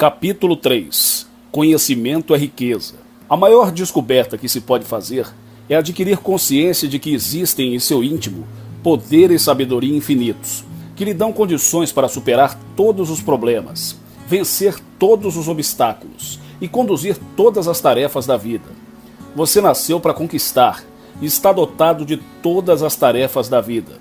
Capítulo 3. Conhecimento é riqueza. A maior descoberta que se pode fazer é adquirir consciência de que existem em seu íntimo poder e sabedoria infinitos, que lhe dão condições para superar todos os problemas, vencer todos os obstáculos e conduzir todas as tarefas da vida. Você nasceu para conquistar e está dotado de todas as tarefas da vida.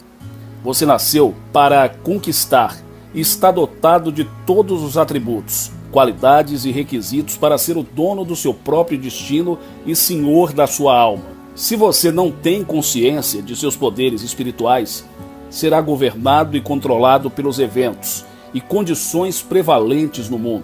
Você nasceu para conquistar e está dotado de todos os atributos, qualidades e requisitos para ser o dono do seu próprio destino e senhor da sua alma. Se você não tem consciência de seus poderes espirituais, será governado e controlado pelos eventos e condições prevalentes no mundo.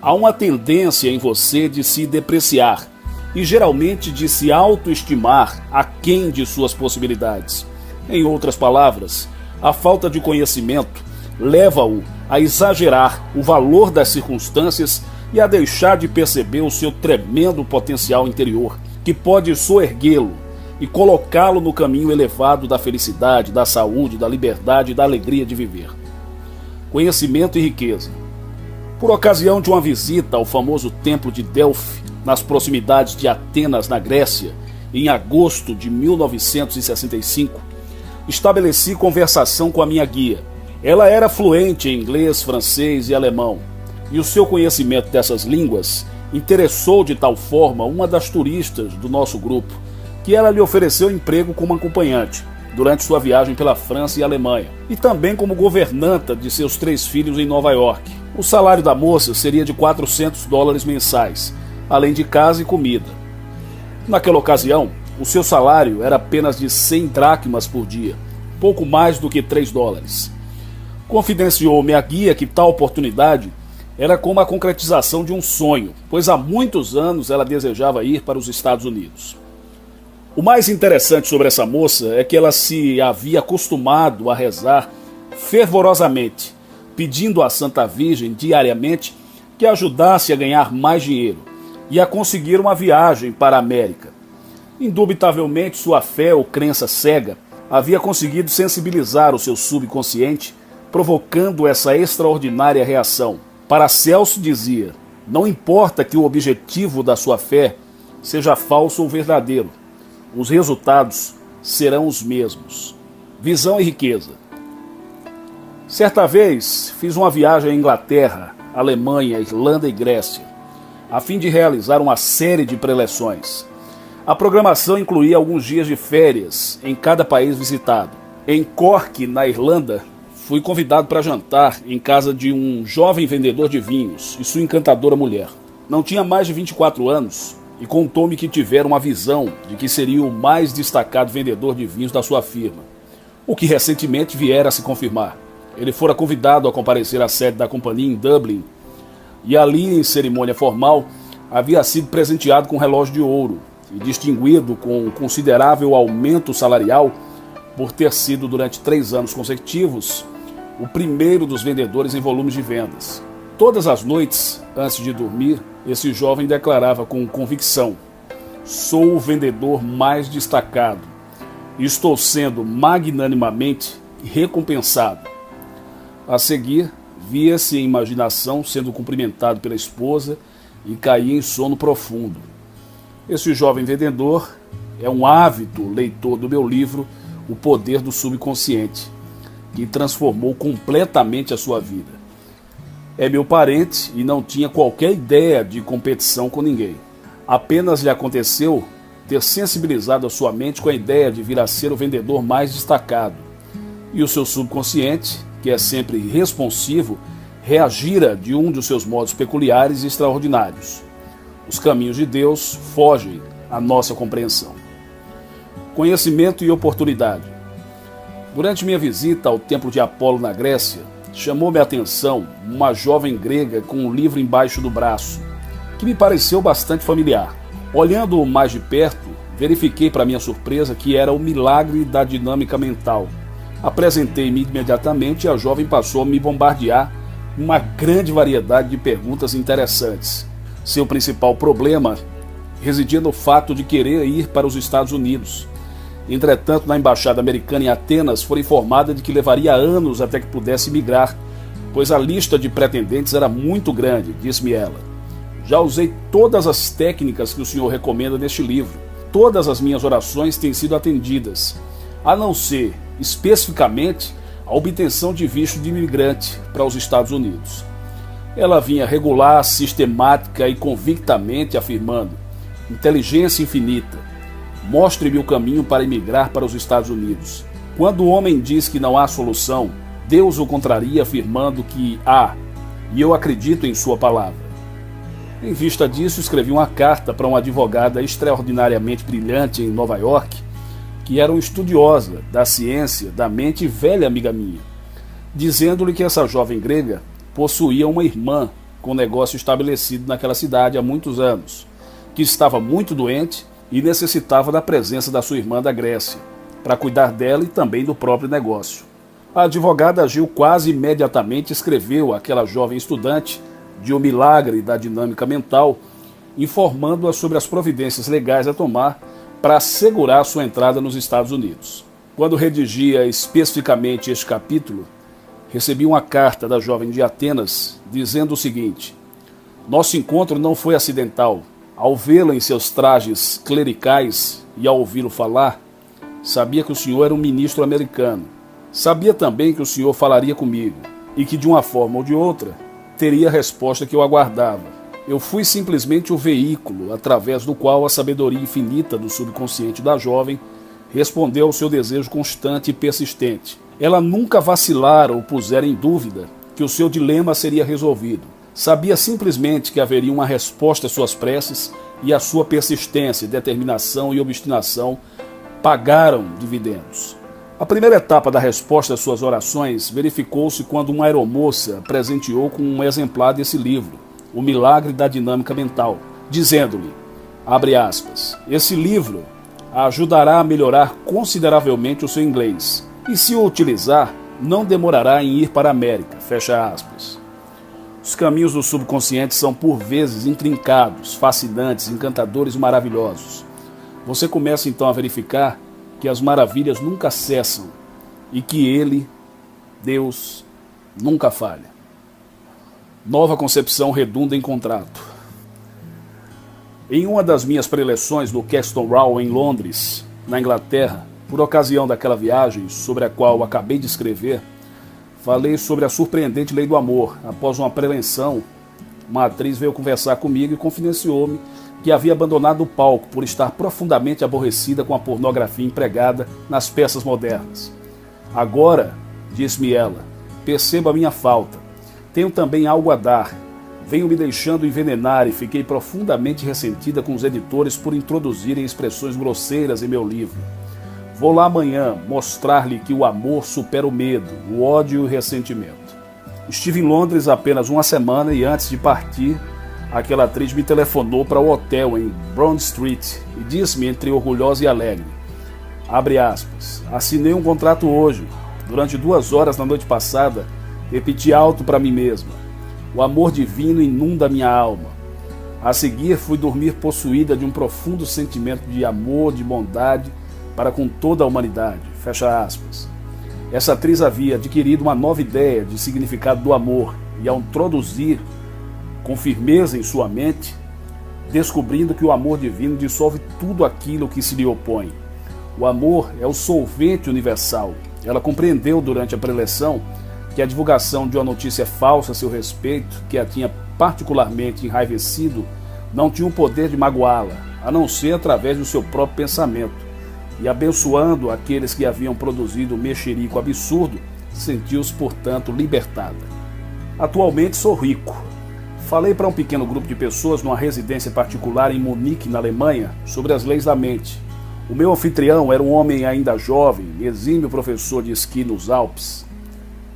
Há uma tendência em você de se depreciar e geralmente de se autoestimar aquém de suas possibilidades. Em outras palavras, a falta de conhecimento leva-o a exagerar o valor das circunstâncias e a deixar de perceber o seu tremendo potencial interior, que pode soerguê-lo e colocá-lo no caminho elevado da felicidade, da saúde, da liberdade e da alegria de viver. Conhecimento e riqueza. Por ocasião de uma visita ao famoso templo de Delfos, nas proximidades de Atenas, na Grécia, em agosto de 1965, estabeleci conversação com a minha guia. Ela era fluente em inglês, francês e alemão, e o seu conhecimento dessas línguas interessou de tal forma uma das turistas do nosso grupo, que ela lhe ofereceu emprego como acompanhante durante sua viagem pela França e Alemanha, e também como governanta de seus 3 filhos em Nova York. O salário da moça seria de $400 mensais, além de casa e comida. Naquela ocasião, o seu salário era apenas de 100 dracmas por dia, pouco mais do que $3. Confidenciou-me a guia que tal oportunidade era como a concretização de um sonho, pois há muitos anos ela desejava ir para os Estados Unidos. O mais interessante sobre essa moça é que ela se havia acostumado a rezar fervorosamente, pedindo à Santa Virgem diariamente que ajudasse a ganhar mais dinheiro e a conseguir uma viagem para a América. Indubitavelmente, sua fé ou crença cega havia conseguido sensibilizar o seu subconsciente, provocando essa extraordinária reação. Paracelso dizia: não importa que o objetivo da sua fé seja falso ou verdadeiro, os resultados serão os mesmos. Visão e riqueza. Certa vez, fiz uma viagem à Inglaterra, Alemanha, Irlanda e Grécia, a fim de realizar uma série de preleções. A programação incluía alguns dias de férias em cada país visitado. Em Cork, na Irlanda, fui convidado para jantar em casa de um jovem vendedor de vinhos e sua encantadora mulher. Não tinha mais de 24 anos e contou-me que tivera uma visão de que seria o mais destacado vendedor de vinhos da sua firma, o que recentemente viera a se confirmar. Ele fora convidado a comparecer à sede da companhia em Dublin e ali, em cerimônia formal, havia sido presenteado com um relógio de ouro e distinguido com um considerável aumento salarial por ter sido, durante 3 anos consecutivos, o primeiro dos vendedores em volumes de vendas. Todas as noites, antes de dormir, esse jovem declarava com convicção: sou o vendedor mais destacado e estou sendo magnanimamente recompensado. A seguir, via-se em imaginação sendo cumprimentado pela esposa e caía em sono profundo. Esse jovem vendedor é um ávido leitor do meu livro O Poder do Subconsciente, que transformou completamente a sua vida. É meu parente e não tinha qualquer ideia de competição com ninguém. Apenas lhe aconteceu ter sensibilizado a sua mente com a ideia de vir a ser o vendedor mais destacado. E o seu subconsciente, que é sempre responsivo, reagira de um de seus modos peculiares e extraordinários. Os caminhos de Deus fogem à nossa compreensão. Conhecimento e oportunidade. Durante minha visita ao templo de Apolo na Grécia, chamou-me a atenção uma jovem grega com um livro embaixo do braço, que me pareceu bastante familiar. Olhando-o mais de perto, verifiquei para minha surpresa que era o milagre da dinâmica mental. Apresentei-me imediatamente e a jovem passou a me bombardear uma grande variedade de perguntas interessantes. Seu principal problema residia no fato de querer ir para os Estados Unidos. Entretanto, na embaixada americana em Atenas, foi informada de que levaria anos até que pudesse migrar, pois a lista de pretendentes era muito grande, disse-me ela. Já usei todas as técnicas que o senhor recomenda neste livro. Todas as minhas orações têm sido atendidas, a não ser, especificamente, a obtenção de visto de imigrante para os Estados Unidos. Ela vinha regular, sistemática e convictamente afirmando: inteligência infinita, mostre-me o caminho para emigrar para os Estados Unidos. Quando o homem diz que não há solução, Deus o contraria afirmando que há, e eu acredito em sua palavra. Em vista disso, escrevi uma carta para uma advogada extraordinariamente brilhante em Nova York, que era uma estudiosa da ciência da mente e velha amiga minha, dizendo-lhe que essa jovem grega possuía uma irmã com negócio estabelecido naquela cidade há muitos anos, que estava muito doente e necessitava da presença da sua irmã da Grécia, para cuidar dela e também do próprio negócio. A advogada agiu quase imediatamente e escreveu àquela jovem estudante de O Milagre da Dinâmica Mental, informando-a sobre as providências legais a tomar para assegurar sua entrada nos Estados Unidos. Quando redigia especificamente este capítulo, recebi uma carta da jovem de Atenas dizendo o seguinte: nosso encontro não foi acidental. Ao vê-la em seus trajes clericais e ao ouvi-lo falar, sabia que o senhor era um ministro americano. Sabia também que o senhor falaria comigo e que, de uma forma ou de outra, teria a resposta que eu aguardava. Eu fui simplesmente o veículo através do qual a sabedoria infinita do subconsciente da jovem respondeu ao seu desejo constante e persistente. Ela nunca vacilara ou pusera em dúvida que o seu dilema seria resolvido. Sabia simplesmente que haveria uma resposta às suas preces e a sua persistência, determinação e obstinação pagaram dividendos. A primeira etapa da resposta às suas orações verificou-se quando uma aeromoça presenteou com um exemplar desse livro, O Milagre da Dinâmica Mental, dizendo-lhe, abre aspas, esse livro a ajudará a melhorar consideravelmente o seu inglês e, se o utilizar, não demorará em ir para a América, fecha aspas. Os caminhos do subconsciente são por vezes intrincados, fascinantes, encantadores e maravilhosos. Você começa então a verificar que as maravilhas nunca cessam e que Ele, Deus, nunca falha. Nova concepção redunda em contrato. Em uma das minhas preleções no Castle Row em Londres, na Inglaterra, por ocasião daquela viagem sobre a qual acabei de escrever, falei sobre a surpreendente lei do amor. Após uma prevenção, uma atriz veio conversar comigo e confidenciou-me que havia abandonado o palco por estar profundamente aborrecida com a pornografia empregada nas peças modernas. Agora, disse-me ela, percebo a minha falta. Tenho também algo a dar. Venho me deixando envenenar e fiquei profundamente ressentida com os editores por introduzirem expressões grosseiras em meu livro. Vou lá amanhã mostrar-lhe que o amor supera o medo, o ódio e o ressentimento. Estive em Londres apenas uma semana e antes de partir, aquela atriz me telefonou para o hotel em Broad Street e disse-me entre orgulhosa e alegre, abre aspas, assinei um contrato hoje. Durante 2 horas na noite passada, repeti alto para mim mesma, o amor divino inunda minha alma. A seguir, fui dormir possuída de um profundo sentimento de amor, de bondade, para com toda a humanidade, fecha aspas. Essa atriz havia adquirido uma nova ideia de significado do amor e, ao introduzir com firmeza em sua mente, descobrindo que o amor divino dissolve tudo aquilo que se lhe opõe. O amor é o solvente universal. Ela compreendeu durante a preleção que a divulgação de uma notícia falsa a seu respeito, que a tinha particularmente enraivecido, não tinha o poder de magoá-la, a não ser através do seu próprio pensamento. E abençoando aqueles que haviam produzido o mexerico absurdo, sentiu-se, portanto, libertada. Atualmente sou rico. Falei para um pequeno grupo de pessoas numa residência particular em Munique, na Alemanha, sobre as leis da mente. O meu anfitrião era um homem ainda jovem, exímio professor de esqui nos Alpes.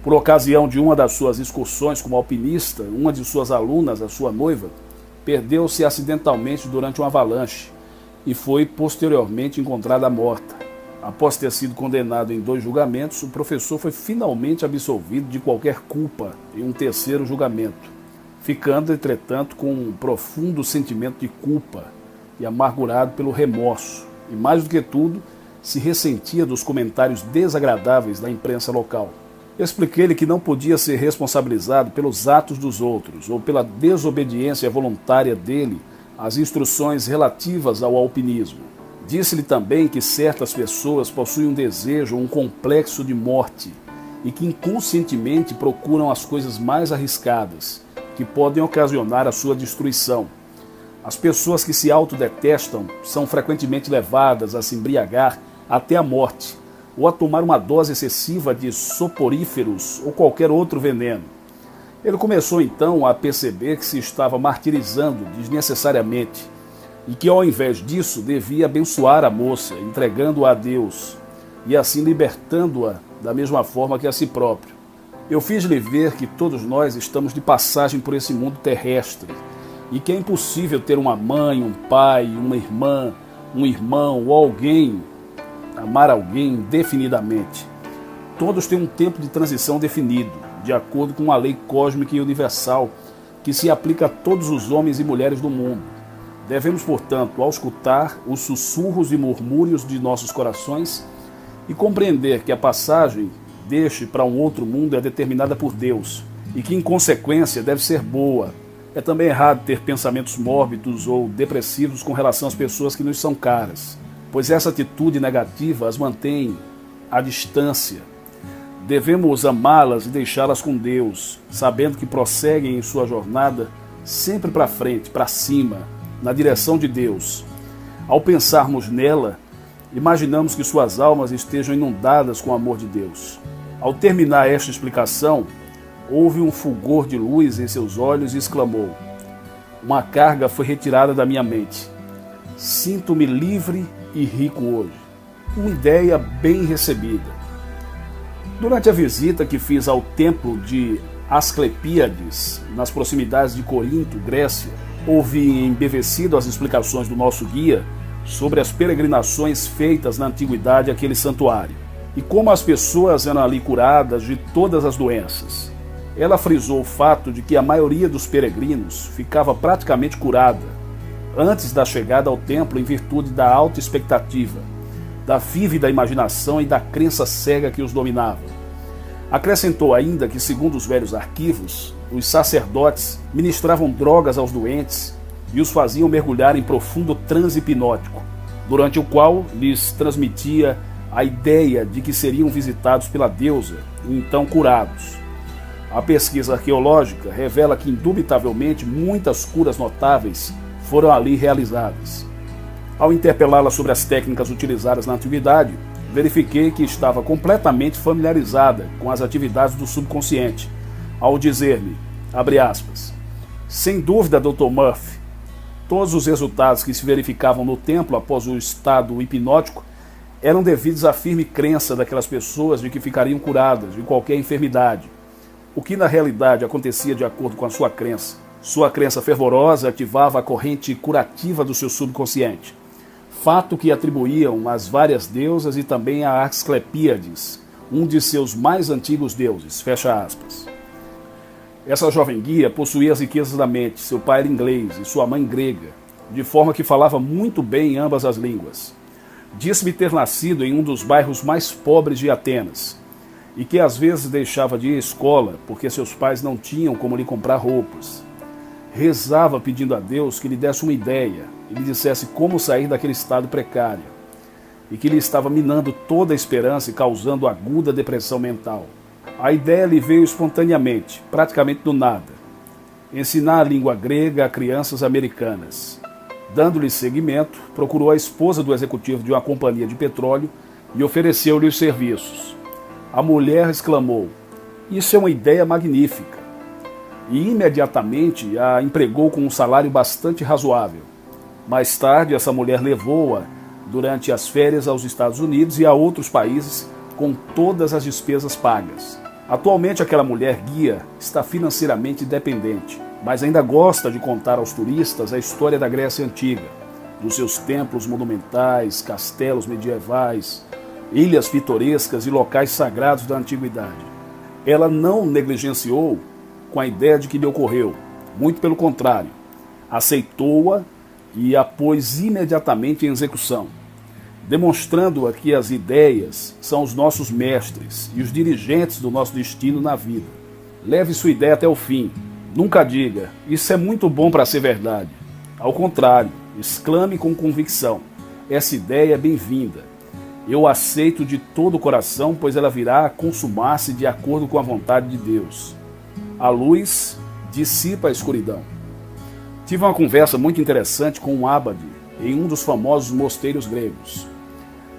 Por ocasião de uma das suas excursões como alpinista, uma de suas alunas, a sua noiva, perdeu-se acidentalmente durante uma avalanche e foi posteriormente encontrada morta. Após ter sido condenado em 2 julgamentos, o professor foi finalmente absolvido de qualquer culpa em um 3º julgamento, ficando, entretanto, com um profundo sentimento de culpa e amargurado pelo remorso, e mais do que tudo, se ressentia dos comentários desagradáveis da imprensa local. Expliquei-lhe que não podia ser responsabilizado pelos atos dos outros ou pela desobediência voluntária dele às instruções relativas ao alpinismo. Disse-lhe também que certas pessoas possuem um desejo ou um complexo de morte e que inconscientemente procuram as coisas mais arriscadas, que podem ocasionar a sua destruição. As pessoas que se autodetestam são frequentemente levadas a se embriagar até a morte, ou a tomar uma dose excessiva de soporíferos ou qualquer outro veneno. Ele começou então a perceber que se estava martirizando desnecessariamente e que, ao invés disso, devia abençoar a moça, entregando-a a Deus e assim libertando-a da mesma forma que a si próprio. Eu fiz-lhe ver que todos nós estamos de passagem por esse mundo terrestre e que é impossível ter uma mãe, um pai, uma irmã, um irmão ou alguém, amar alguém indefinidamente. Todos têm um tempo de transição definido, de acordo com uma lei cósmica e universal que se aplica a todos os homens e mulheres do mundo. Devemos, portanto, auscultar os sussurros e murmúrios de nossos corações e compreender que a passagem deste para um outro mundo é determinada por Deus e que, em consequência, deve ser boa. É também errado ter pensamentos mórbidos ou depressivos com relação às pessoas que nos são caras, pois essa atitude negativa as mantém à distância. Devemos amá-las e deixá-las com Deus, sabendo que prosseguem em sua jornada sempre para frente, para cima, na direção de Deus. Ao pensarmos nela, imaginamos que suas almas estejam inundadas com o amor de Deus. Ao terminar esta explicação, houve um fulgor de luz em seus olhos e exclamou: "Uma carga foi retirada da minha mente. Sinto-me livre e rico hoje." Uma ideia bem recebida. Durante a visita que fiz ao templo de Asclepíades, nas proximidades de Corinto, Grécia, ouvi embevecido as explicações do nosso guia sobre as peregrinações feitas na antiguidade àquele santuário e como as pessoas eram ali curadas de todas as doenças. Ela frisou o fato de que a maioria dos peregrinos ficava praticamente curada antes da chegada ao templo em virtude da alta expectativa, da vívida imaginação e da crença cega que os dominava. Acrescentou ainda que, segundo os velhos arquivos, os sacerdotes ministravam drogas aos doentes e os faziam mergulhar em profundo transe hipnótico, durante o qual lhes transmitia a ideia de que seriam visitados pela deusa e então curados. A pesquisa arqueológica revela que, indubitavelmente, muitas curas notáveis foram ali realizadas. Ao interpelá-la sobre as técnicas utilizadas na antiguidade, verifiquei que estava completamente familiarizada com as atividades do subconsciente, ao dizer-me, abre aspas, "Sem dúvida, Dr. Murphy, todos os resultados que se verificavam no templo após o estado hipnótico eram devidos à firme crença daquelas pessoas de que ficariam curadas de qualquer enfermidade, o que na realidade acontecia de acordo com a sua crença. Sua crença fervorosa ativava a corrente curativa do seu subconsciente, fato que atribuíam às várias deusas e também a Asclepíades, um de seus mais antigos deuses." Fecha aspas. Essa jovem guia possuía as riquezas da mente, seu pai era inglês e sua mãe grega, de forma que falava muito bem ambas as línguas. Disse-me ter nascido em um dos bairros mais pobres de Atenas e que às vezes deixava de ir à escola porque seus pais não tinham como lhe comprar roupas. Rezava pedindo a Deus que lhe desse uma ideia e lhe dissesse como sair daquele estado precário, e que lhe estava minando toda a esperança e causando aguda depressão mental. A ideia lhe veio espontaneamente, praticamente do nada: ensinar a língua grega a crianças americanas. Dando-lhe seguimento, procurou a esposa do executivo de uma companhia de petróleo e ofereceu-lhe os serviços. A mulher exclamou: "Isso é uma ideia magnífica!" E imediatamente a empregou com um salário bastante razoável. Mais tarde, essa mulher levou-a durante as férias aos Estados Unidos e a outros países com todas as despesas pagas. Atualmente, aquela mulher guia está financeiramente independente, mas ainda gosta de contar aos turistas a história da Grécia Antiga, dos seus templos monumentais, castelos medievais, ilhas pitorescas e locais sagrados da antiguidade. Ela não negligenciou com a ideia de que lhe ocorreu, muito pelo contrário, aceitou-a e a pôs imediatamente em execução. demonstrando que as ideias são os nossos mestres e os dirigentes do nosso destino na vida. Leve sua ideia até o fim. Nunca diga, isso é muito bom para ser verdade. Ao contrário, exclame com convicção, essa ideia é bem-vinda. Eu a aceito de todo o coração, pois ela virá a consumar-se de acordo com a vontade de Deus. A luz dissipa a escuridão. Tive uma conversa muito interessante com um ábade em um dos famosos mosteiros gregos.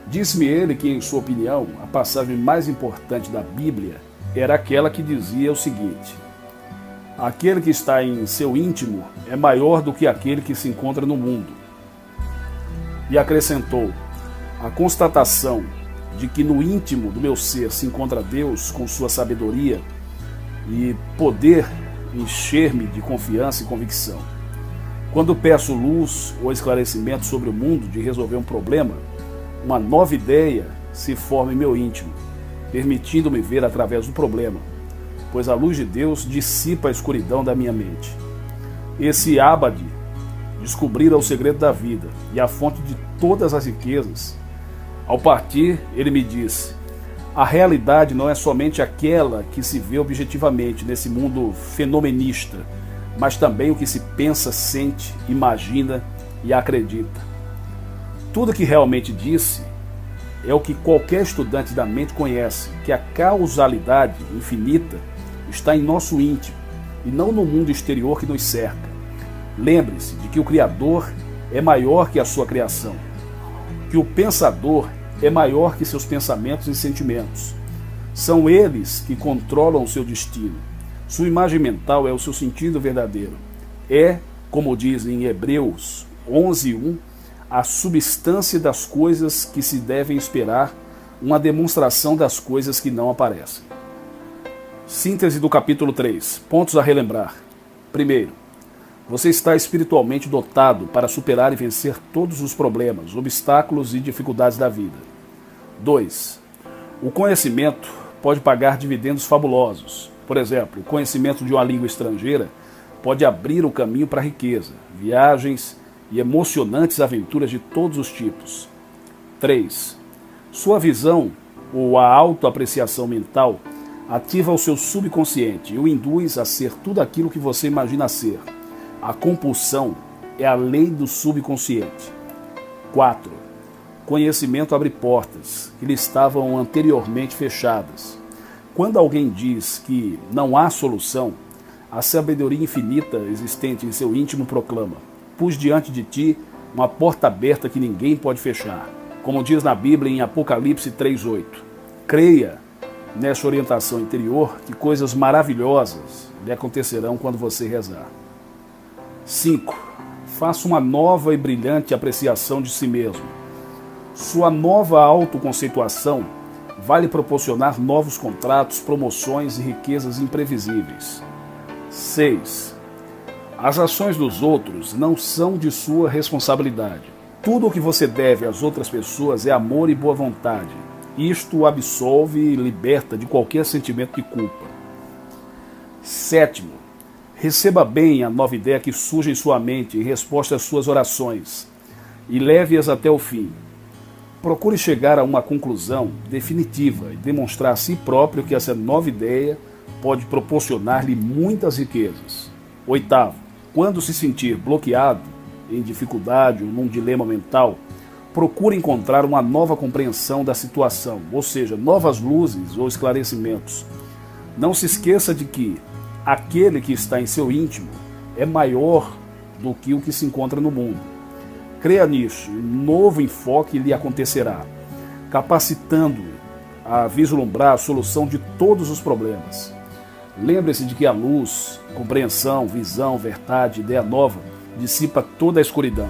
Disse-me ele que, em sua opinião, a passagem mais importante da Bíblia era aquela que dizia o seguinte: aquele que está em seu íntimo é maior do que aquele que se encontra no mundo. E acrescentou: a constatação de que no íntimo do meu ser se encontra Deus com sua sabedoria e poder encher-me de confiança e convicção. Quando peço luz ou esclarecimento sobre o mundo de resolver um problema, uma nova ideia se forma em meu íntimo, permitindo-me ver através do problema, pois a luz de Deus dissipa a escuridão da minha mente. Esse ábade descobrira o segredo da vida e a fonte de todas as riquezas. Ao partir, ele me disse: a realidade não é somente aquela que se vê objetivamente nesse mundo fenomenista, mas também o que se pensa, sente, imagina e acredita. Tudo que realmente disse é o que qualquer estudante da mente conhece, que a causalidade infinita está em nosso íntimo e não no mundo exterior que nos cerca. Lembre-se de que o Criador é maior que a sua criação, que o pensador é maior que seus pensamentos e sentimentos. São eles que controlam o seu destino. Sua imagem mental é o seu sentido verdadeiro. É, como diz em Hebreus 11:1, a substância das coisas que se devem esperar, uma demonstração das coisas que não aparecem. Síntese do capítulo 3. Pontos a relembrar. Primeiro, você está espiritualmente dotado para superar e vencer todos os problemas, obstáculos e dificuldades da vida. 2. O conhecimento pode pagar dividendos fabulosos. Por exemplo, o conhecimento de uma língua estrangeira pode abrir o caminho para a riqueza, viagens e emocionantes aventuras de todos os tipos. 3. Sua visão ou a autoapreciação mental ativa o seu subconsciente e o induz a ser tudo aquilo que você imagina ser. A compulsão é a lei do subconsciente. 4. Conhecimento abre portas que lhe estavam anteriormente fechadas. Quando alguém diz que não há solução, a sabedoria infinita existente em seu íntimo proclama: pus diante de ti uma porta aberta que ninguém pode fechar. Como diz na Bíblia em Apocalipse 3:8. Creia nessa orientação interior que coisas maravilhosas lhe acontecerão quando você rezar. 5. Faça uma nova e brilhante apreciação de si mesmo. Sua nova autoconceituação vai lhe proporcionar novos contratos, promoções e riquezas imprevisíveis. 6. As ações dos outros não são de sua responsabilidade. Tudo o que você deve às outras pessoas é amor e boa vontade. Isto o absolve e liberta de qualquer sentimento de culpa. 7. Receba bem a nova ideia que surge em sua mente em resposta às suas orações e leve-as até o fim. Procure chegar a uma conclusão definitiva e demonstrar a si próprio que essa nova ideia pode proporcionar-lhe muitas riquezas. 8. Quando se sentir bloqueado, em dificuldade ou num dilema mental, procure encontrar uma nova compreensão da situação, ou seja, novas luzes ou esclarecimentos. Não se esqueça de que aquele que está em seu íntimo é maior do que o que se encontra no mundo. Creia nisso, um novo enfoque lhe acontecerá, capacitando-o a vislumbrar a solução de todos os problemas. Lembre-se de que a luz, compreensão, visão, verdade, ideia nova, dissipa toda a escuridão.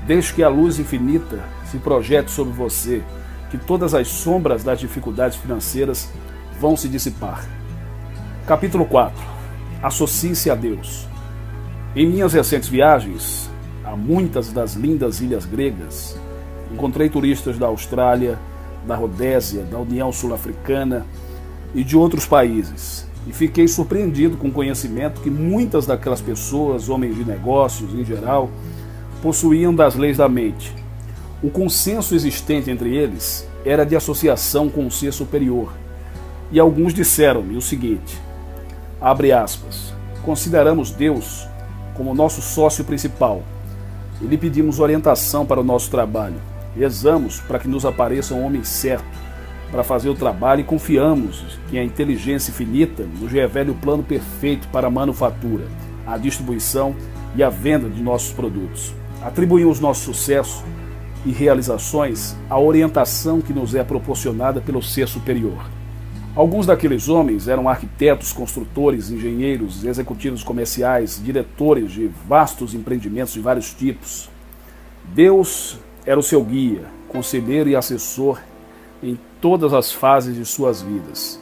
Deixe que a luz infinita se projete sobre você, que todas as sombras das dificuldades financeiras vão se dissipar. Capítulo 4. Associe-se a Deus. Em minhas recentes viagens a muitas das lindas ilhas gregas, encontrei turistas da Austrália, da Rodésia, da União Sul-Africana e de outros países. E fiquei surpreendido com o conhecimento que muitas daquelas pessoas, homens de negócios em geral, possuíam das leis da mente. O consenso existente entre eles era de associação com o ser superior. E alguns disseram-me o seguinte, abre aspas, consideramos Deus como nosso sócio principal e lhe pedimos orientação para o nosso trabalho. Rezamos para que nos apareça um homem certo para fazer o trabalho e confiamos que a inteligência infinita nos revele o plano perfeito para a manufatura, a distribuição e a venda de nossos produtos. Atribuímos nosso sucesso e realizações à orientação que nos é proporcionada pelo ser superior. Alguns daqueles homens eram arquitetos, construtores, engenheiros, executivos comerciais, diretores de vastos empreendimentos de vários tipos. Deus era o seu guia, conselheiro e assessor em todas as fases de suas vidas.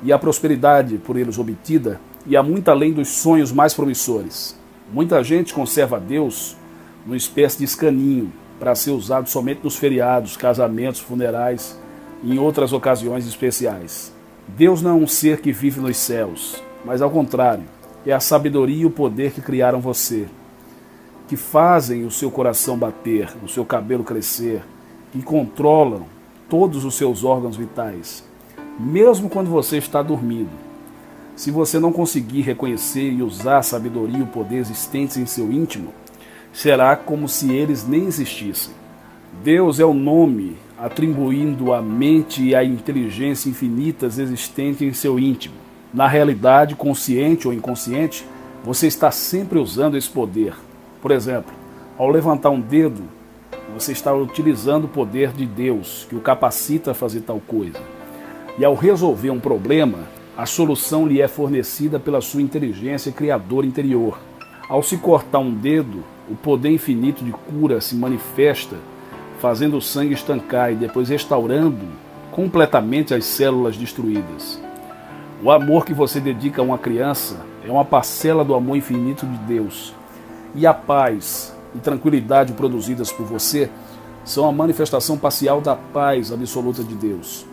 E a prosperidade por eles obtida ia muito além dos sonhos mais promissores. Muita gente conserva Deus numa espécie de escaninho para ser usado somente nos feriados, casamentos, funerais e em outras ocasiões especiais. Deus não é um ser que vive nos céus, mas ao contrário, é a sabedoria e o poder que criaram você, que fazem o seu coração bater, o seu cabelo crescer, que controlam todos os seus órgãos vitais, mesmo quando você está dormindo. Se você não conseguir reconhecer e usar a sabedoria e o poder existentes em seu íntimo, será como se eles nem existissem. Deus é o nome atribuindo à mente e à inteligência infinitas existentes em seu íntimo. Na realidade, consciente ou inconsciente, você está sempre usando esse poder. Por exemplo, ao levantar um dedo, você está utilizando o poder de Deus, que o capacita a fazer tal coisa. E ao resolver um problema, a solução lhe é fornecida pela sua inteligência criadora interior. Ao se cortar um dedo, o poder infinito de cura se manifesta, fazendo o sangue estancar e depois restaurando completamente as células destruídas. O amor que você dedica a uma criança é uma parcela do amor infinito de Deus. E a paz e tranquilidade produzidas por você são a manifestação parcial da paz absoluta de Deus.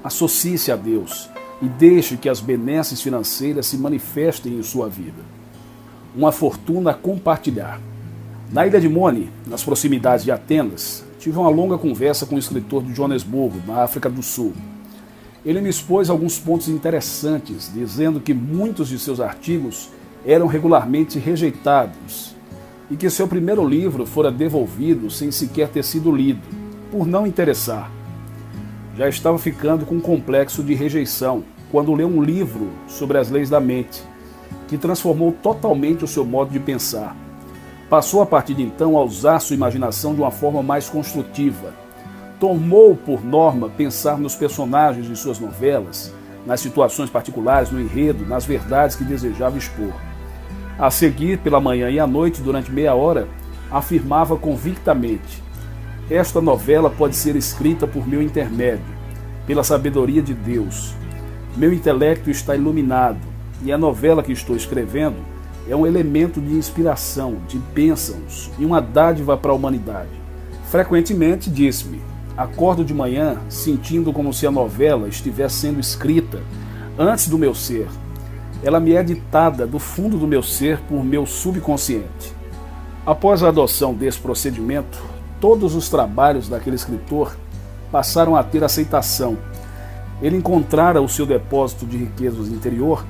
Associe-se a Deus e deixe que as benesses financeiras se manifestem em sua vida. Uma fortuna a compartilhar. Na ilha de Mone, nas proximidades de Atenas, tive uma longa conversa com o escritor de Joanesburgo, na África do Sul. Ele me expôs alguns pontos interessantes, dizendo que muitos de seus artigos eram regularmente rejeitados e que seu primeiro livro fora devolvido sem sequer ter sido lido, por não interessar. Já estava ficando com um complexo de rejeição quando leu um livro sobre as leis da mente, que transformou totalmente o seu modo de pensar. Passou a partir de então a usar sua imaginação de uma forma mais construtiva. Tomou por norma pensar nos personagens de suas novelas, nas situações particulares, no enredo, nas verdades que desejava expor. A seguir, pela manhã e à noite, durante meia hora, afirmava convictamente: esta novela pode ser escrita por meu intermédio, pela sabedoria de Deus. Meu intelecto está iluminado, e a novela que estou escrevendo é um elemento de inspiração, de bênçãos e uma dádiva para a humanidade. Frequentemente disse-me: acordo de manhã sentindo como se a novela estivesse sendo escrita antes do meu ser. Ela me é ditada do fundo do meu ser por meu subconsciente. Após a adoção desse procedimento, todos os trabalhos daquele escritor passaram a ter aceitação. Ele encontrara o seu depósito de riquezas interior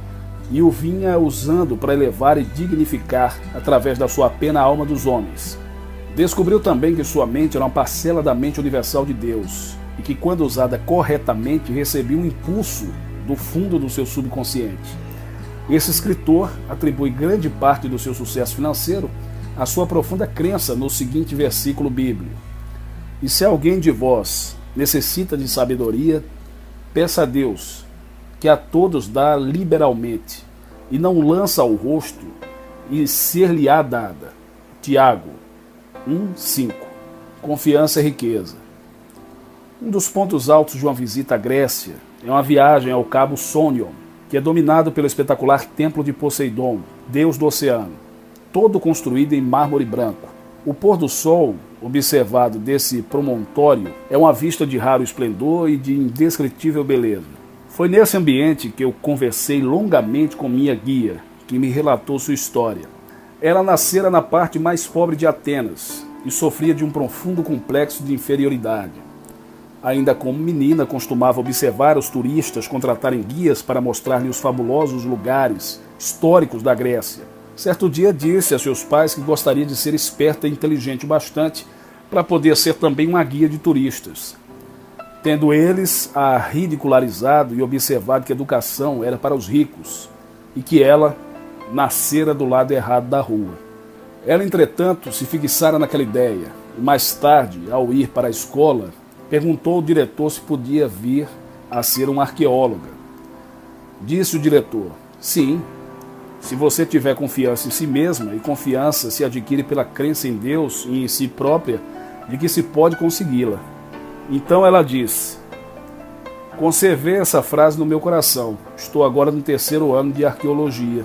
e o vinha usando para elevar e dignificar, através da sua pena, a alma dos homens. Descobriu também que sua mente era uma parcela da mente universal de Deus e que, quando usada corretamente, recebia um impulso do fundo do seu subconsciente. Esse escritor atribui grande parte do seu sucesso financeiro à sua profunda crença no seguinte versículo bíblico: e se alguém de vós necessita de sabedoria, peça a Deus, que a todos dá liberalmente, e não lança ao rosto, e ser-lhe-á dada. Tiago 1:5. Confiança e riqueza. Um dos pontos altos de uma visita à Grécia é uma viagem ao Cabo Sonion, que é dominado pelo espetacular Templo de Poseidon, deus do oceano, todo construído em mármore branco. O pôr do sol, observado desse promontório, é uma vista de raro esplendor e de indescritível beleza. Foi nesse ambiente que eu conversei longamente com minha guia, que me relatou sua história. Ela nascera na parte mais pobre de Atenas, e sofria de um profundo complexo de inferioridade. Ainda como menina, costumava observar os turistas contratarem guias para mostrar-lhe os fabulosos lugares históricos da Grécia. Certo dia disse a seus pais que gostaria de ser esperta e inteligente o bastante para poder ser também uma guia de turistas. Tendo eles a ridicularizado e observado que a educação era para os ricos e que ela nascera do lado errado da rua. Ela, entretanto, se fixara naquela ideia e mais tarde, ao ir para a escola, perguntou ao diretor se podia vir a ser uma arqueóloga. Disse o diretor: sim, se você tiver confiança em si mesma, e confiança se adquire pela crença em Deus e em si própria, de que se pode consegui-la. Então ela disse: conservei essa frase no meu coração. Estou agora no 3º ano de arqueologia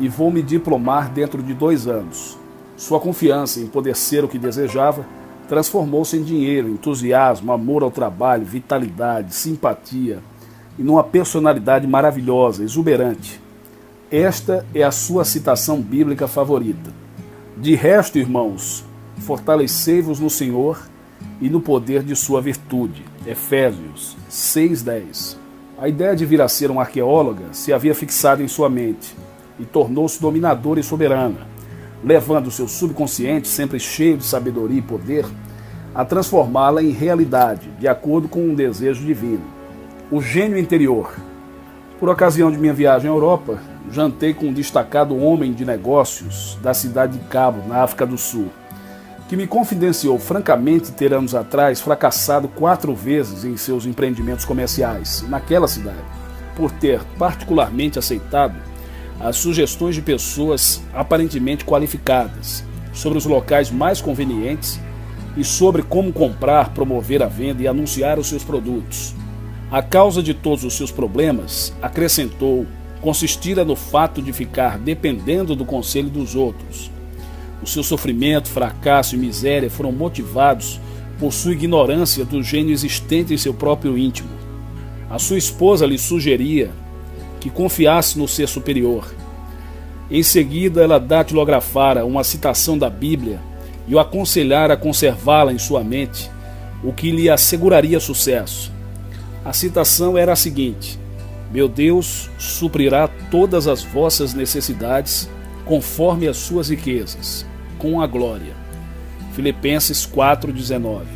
e vou me diplomar dentro de 2 anos. Sua confiança em poder ser o que desejava transformou-se em dinheiro, entusiasmo, amor ao trabalho, vitalidade, simpatia e numa personalidade maravilhosa, exuberante. Esta é a sua citação bíblica favorita. De resto, irmãos, fortalecei-vos no Senhor e no poder de sua virtude. Efésios 6:10. A ideia de vir a ser uma arqueóloga se havia fixado em sua mente e tornou-se dominadora e soberana, levando seu subconsciente, sempre cheio de sabedoria e poder, a transformá-la em realidade, de acordo com um desejo divino. O gênio interior. Por ocasião de minha viagem à Europa, jantei com um destacado homem de negócios da cidade de Cabo, na África do Sul, que me confidenciou francamente ter anos atrás fracassado 4 vezes em seus empreendimentos comerciais naquela cidade, por ter particularmente aceitado as sugestões de pessoas aparentemente qualificadas sobre os locais mais convenientes e sobre como comprar, promover a venda e anunciar os seus produtos. A causa de todos os seus problemas, acrescentou, consistira no fato de ficar dependendo do conselho dos outros. O seu sofrimento, fracasso e miséria foram motivados por sua ignorância do gênio existente em seu próprio íntimo. A sua esposa lhe sugeria que confiasse no ser superior. Em seguida, ela datilografara uma citação da Bíblia e o aconselhara a conservá-la em sua mente, o que lhe asseguraria sucesso. A citação era a seguinte: meu Deus suprirá todas as vossas necessidades conforme as suas riquezas, com a glória. Filipenses 4:19.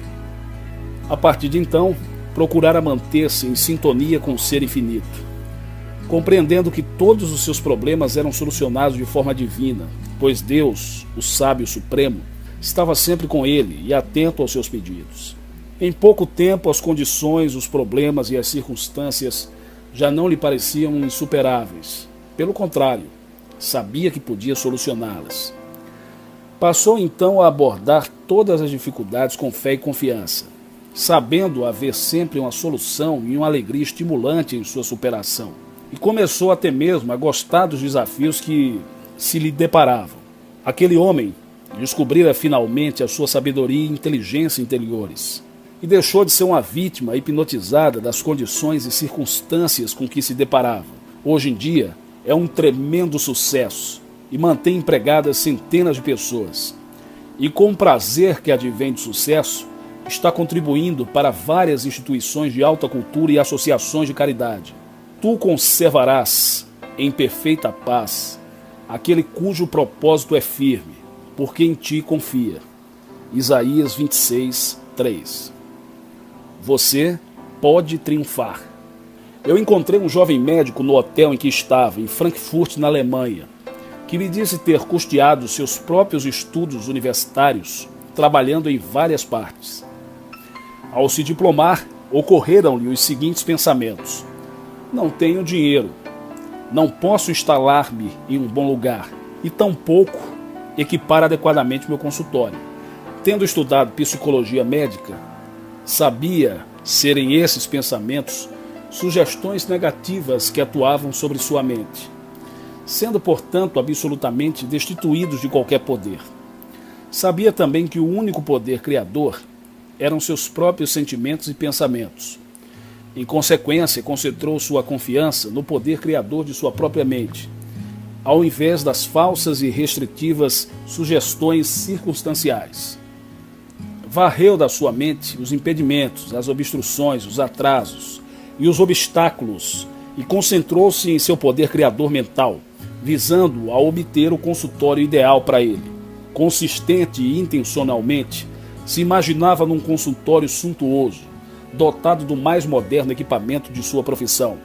A partir de então, procurara manter-se em sintonia com o ser infinito, compreendendo que todos os seus problemas eram solucionados de forma divina, pois Deus, o sábio supremo, estava sempre com ele e atento aos seus pedidos. Em pouco tempo, as condições, os problemas e as circunstâncias já não lhe pareciam insuperáveis. Pelo contrário, sabia que podia solucioná-las. Passou então a abordar todas as dificuldades com fé e confiança, sabendo haver sempre uma solução e uma alegria estimulante em sua superação. E começou até mesmo a gostar dos desafios que se lhe deparavam. Aquele homem descobrira finalmente a sua sabedoria e inteligência interiores, e deixou de ser uma vítima hipnotizada das condições e circunstâncias com que se deparava. Hoje em dia, é um tremendo sucesso e mantém empregadas centenas de pessoas. E com o prazer que advém do sucesso, está contribuindo para várias instituições de alta cultura e associações de caridade. Tu conservarás em perfeita paz aquele cujo propósito é firme, porque em ti confia. Isaías 26:3. Você pode triunfar. Eu encontrei um jovem médico no hotel em que estava, em Frankfurt, na Alemanha, que me disse ter custeado seus próprios estudos universitários, trabalhando em várias partes. Ao se diplomar, ocorreram-lhe os seguintes pensamentos: não tenho dinheiro, não posso instalar-me em um bom lugar e tampouco equipar adequadamente meu consultório. Tendo estudado psicologia médica, sabia serem esses pensamentos sugestões negativas que atuavam sobre sua mente, sendo, portanto, absolutamente destituídos de qualquer poder. Sabia também que o único poder criador eram seus próprios sentimentos e pensamentos. Em consequência, concentrou sua confiança no poder criador de sua própria mente, ao invés das falsas e restritivas sugestões circunstanciais. Varreu da sua mente os impedimentos, as obstruções, os atrasos e os obstáculos e concentrou-se em seu poder criador mental, visando a obter o consultório ideal para ele. Consistente e intencionalmente, se imaginava num consultório suntuoso, dotado do mais moderno equipamento de sua profissão,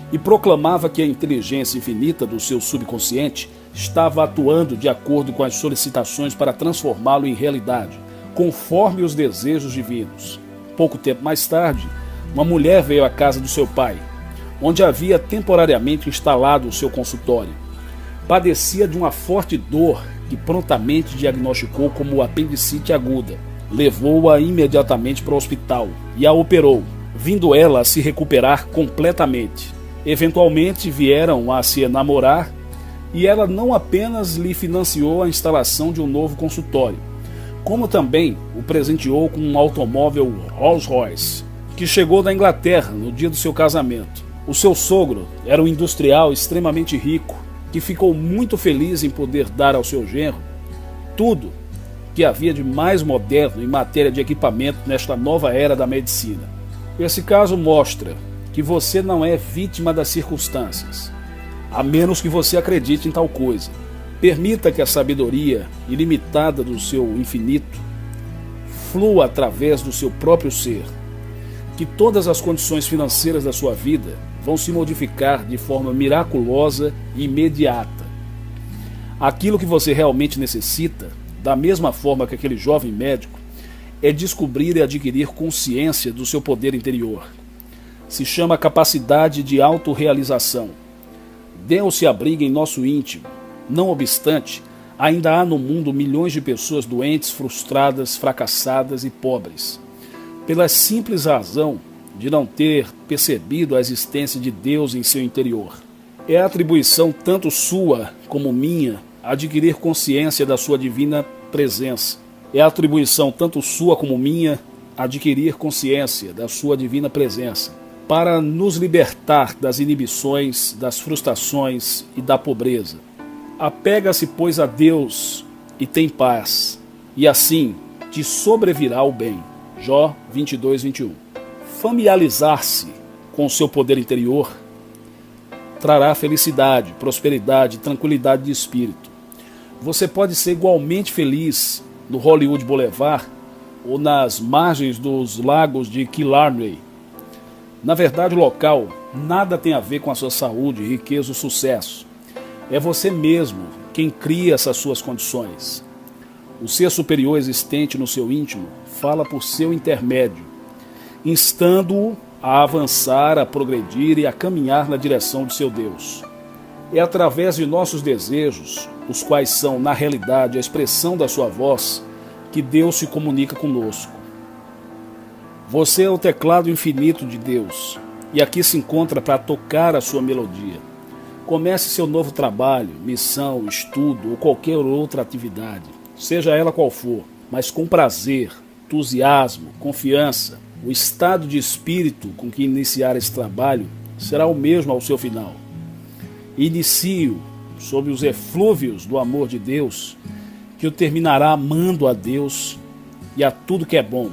e proclamava que a inteligência infinita do seu subconsciente estava atuando de acordo com as solicitações para transformá-lo em realidade, conforme os desejos divinos. Pouco tempo mais tarde, uma mulher veio à casa do seu pai, onde havia temporariamente instalado o seu consultório. Padecia de uma forte dor que prontamente diagnosticou como apendicite aguda. Levou-a imediatamente para o hospital e a operou, vindo ela a se recuperar completamente. Eventualmente vieram a se enamorar e ela não apenas lhe financiou a instalação de um novo consultório, como também o presenteou com um automóvel Rolls-Royce, que chegou da Inglaterra no dia do seu casamento. O seu sogro era um industrial extremamente rico, que ficou muito feliz em poder dar ao seu genro tudo que havia de mais moderno em matéria de equipamento nesta nova era da medicina. Esse caso mostra que você não é vítima das circunstâncias, a menos que você acredite em tal coisa. Permita que a sabedoria ilimitada do seu infinito flua através do seu próprio ser, que todas as condições financeiras da sua vida vão se modificar de forma miraculosa e imediata. Aquilo que você realmente necessita, da mesma forma que aquele jovem médico, é descobrir e adquirir consciência do seu poder interior. Se chama capacidade de autorrealização. Deus se abriga em nosso íntimo. Não obstante, ainda há no mundo milhões de pessoas doentes, frustradas, fracassadas e pobres, pela simples razão de não ter percebido a existência de Deus em seu interior. É atribuição tanto sua como minha adquirir consciência da sua divina presença. É atribuição tanto sua como minha adquirir consciência da sua divina presença, para nos libertar das inibições, das frustrações e da pobreza. Apega-se, pois, a Deus e tem paz, e assim te sobrevirá o bem. Jó 22, 21. Familiarizar-se com o seu poder interior trará felicidade, prosperidade e tranquilidade de espírito. Você pode ser igualmente feliz no Hollywood Boulevard ou nas margens dos lagos de Killarney. Na verdade, o local nada tem a ver com a sua saúde, riqueza ou sucesso. É você mesmo quem cria essas suas condições. O ser superior existente no seu íntimo fala por seu intermédio, instando-o a avançar, a progredir e a caminhar na direção de seu Deus. É através de nossos desejos, os quais são, na realidade, a expressão da sua voz, que Deus se comunica conosco. Você é o teclado infinito de Deus, e aqui se encontra para tocar a sua melodia. Comece seu novo trabalho, missão, estudo ou qualquer outra atividade, seja ela qual for, mas com prazer, entusiasmo, confiança. O estado de espírito com que iniciar esse trabalho será o mesmo ao seu final. Inicie-o sob os eflúvios do amor de Deus, que o terminará amando a Deus e a tudo que é bom.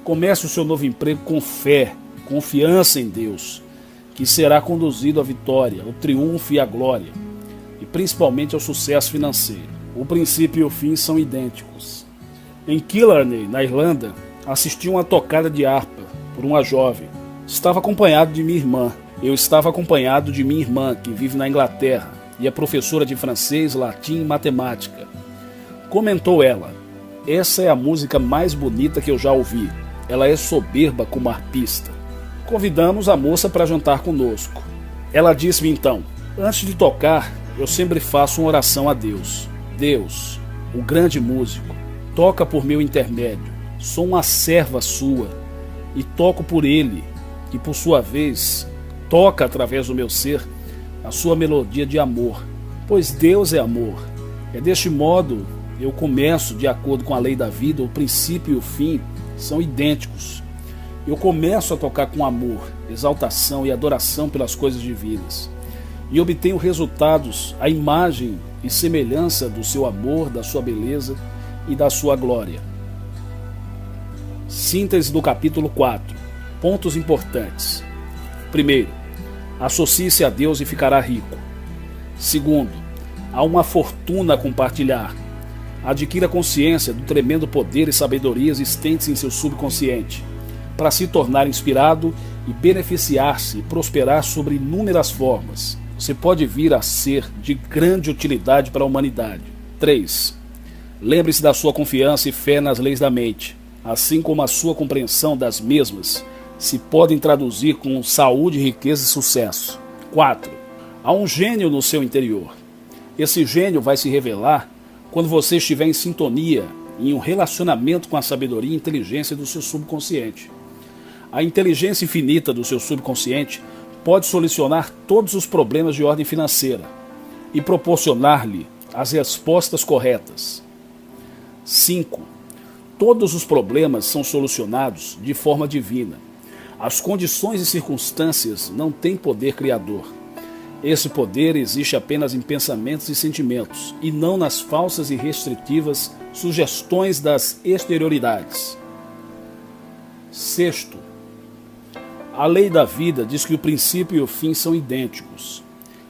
Comece o seu novo emprego com fé, confiança em Deus, que será conduzido à vitória, ao triunfo e à glória, e principalmente ao sucesso financeiro. O princípio e o fim são idênticos. Em Killarney, na Irlanda, assisti uma tocada de harpa por uma jovem. Estava acompanhado de minha irmã. Eu estava acompanhado de minha irmã, que vive na Inglaterra, e é professora de francês, latim e matemática. Comentou ela: essa é a música mais bonita que eu já ouvi. Ela é soberba como arpista. Convidamos a moça para jantar conosco. Ela disse-me então: antes de tocar, eu sempre faço uma oração a Deus. Deus, o grande músico, toca por meu intermédio. Sou uma serva sua e toco por ele, que por sua vez toca através do meu ser a sua melodia de amor, pois Deus é amor. É deste modo eu começo, de acordo com a lei da vida, o princípio e o fim são idênticos. Eu começo a tocar com amor, exaltação e adoração pelas coisas divinas, e obtenho resultados à imagem e semelhança do seu amor, da sua beleza e da sua glória. Síntese do capítulo 4. Pontos importantes. Primeiro, associe-se a Deus e ficará rico. Segundo, há uma fortuna a compartilhar. Adquira consciência do tremendo poder e sabedoria existentes em seu subconsciente, para se tornar inspirado e beneficiar-se e prosperar sobre inúmeras formas. Você pode vir a ser de grande utilidade para a humanidade. 3. Lembre-se da sua confiança e fé nas leis da mente, assim como a sua compreensão das mesmas se podem traduzir com saúde, riqueza e sucesso. 4. Há um gênio no seu interior. Esse gênio vai se revelar quando você estiver em sintonia, em um relacionamento com a sabedoria e inteligência do seu subconsciente. A inteligência infinita do seu subconsciente pode solucionar todos os problemas de ordem financeira e proporcionar-lhe as respostas corretas. 5. Todos os problemas são solucionados de forma divina. As condições e circunstâncias não têm poder criador. Esse poder existe apenas em pensamentos e sentimentos, e não nas falsas e restritivas sugestões das exterioridades. 6. A lei da vida diz que o princípio e o fim são idênticos.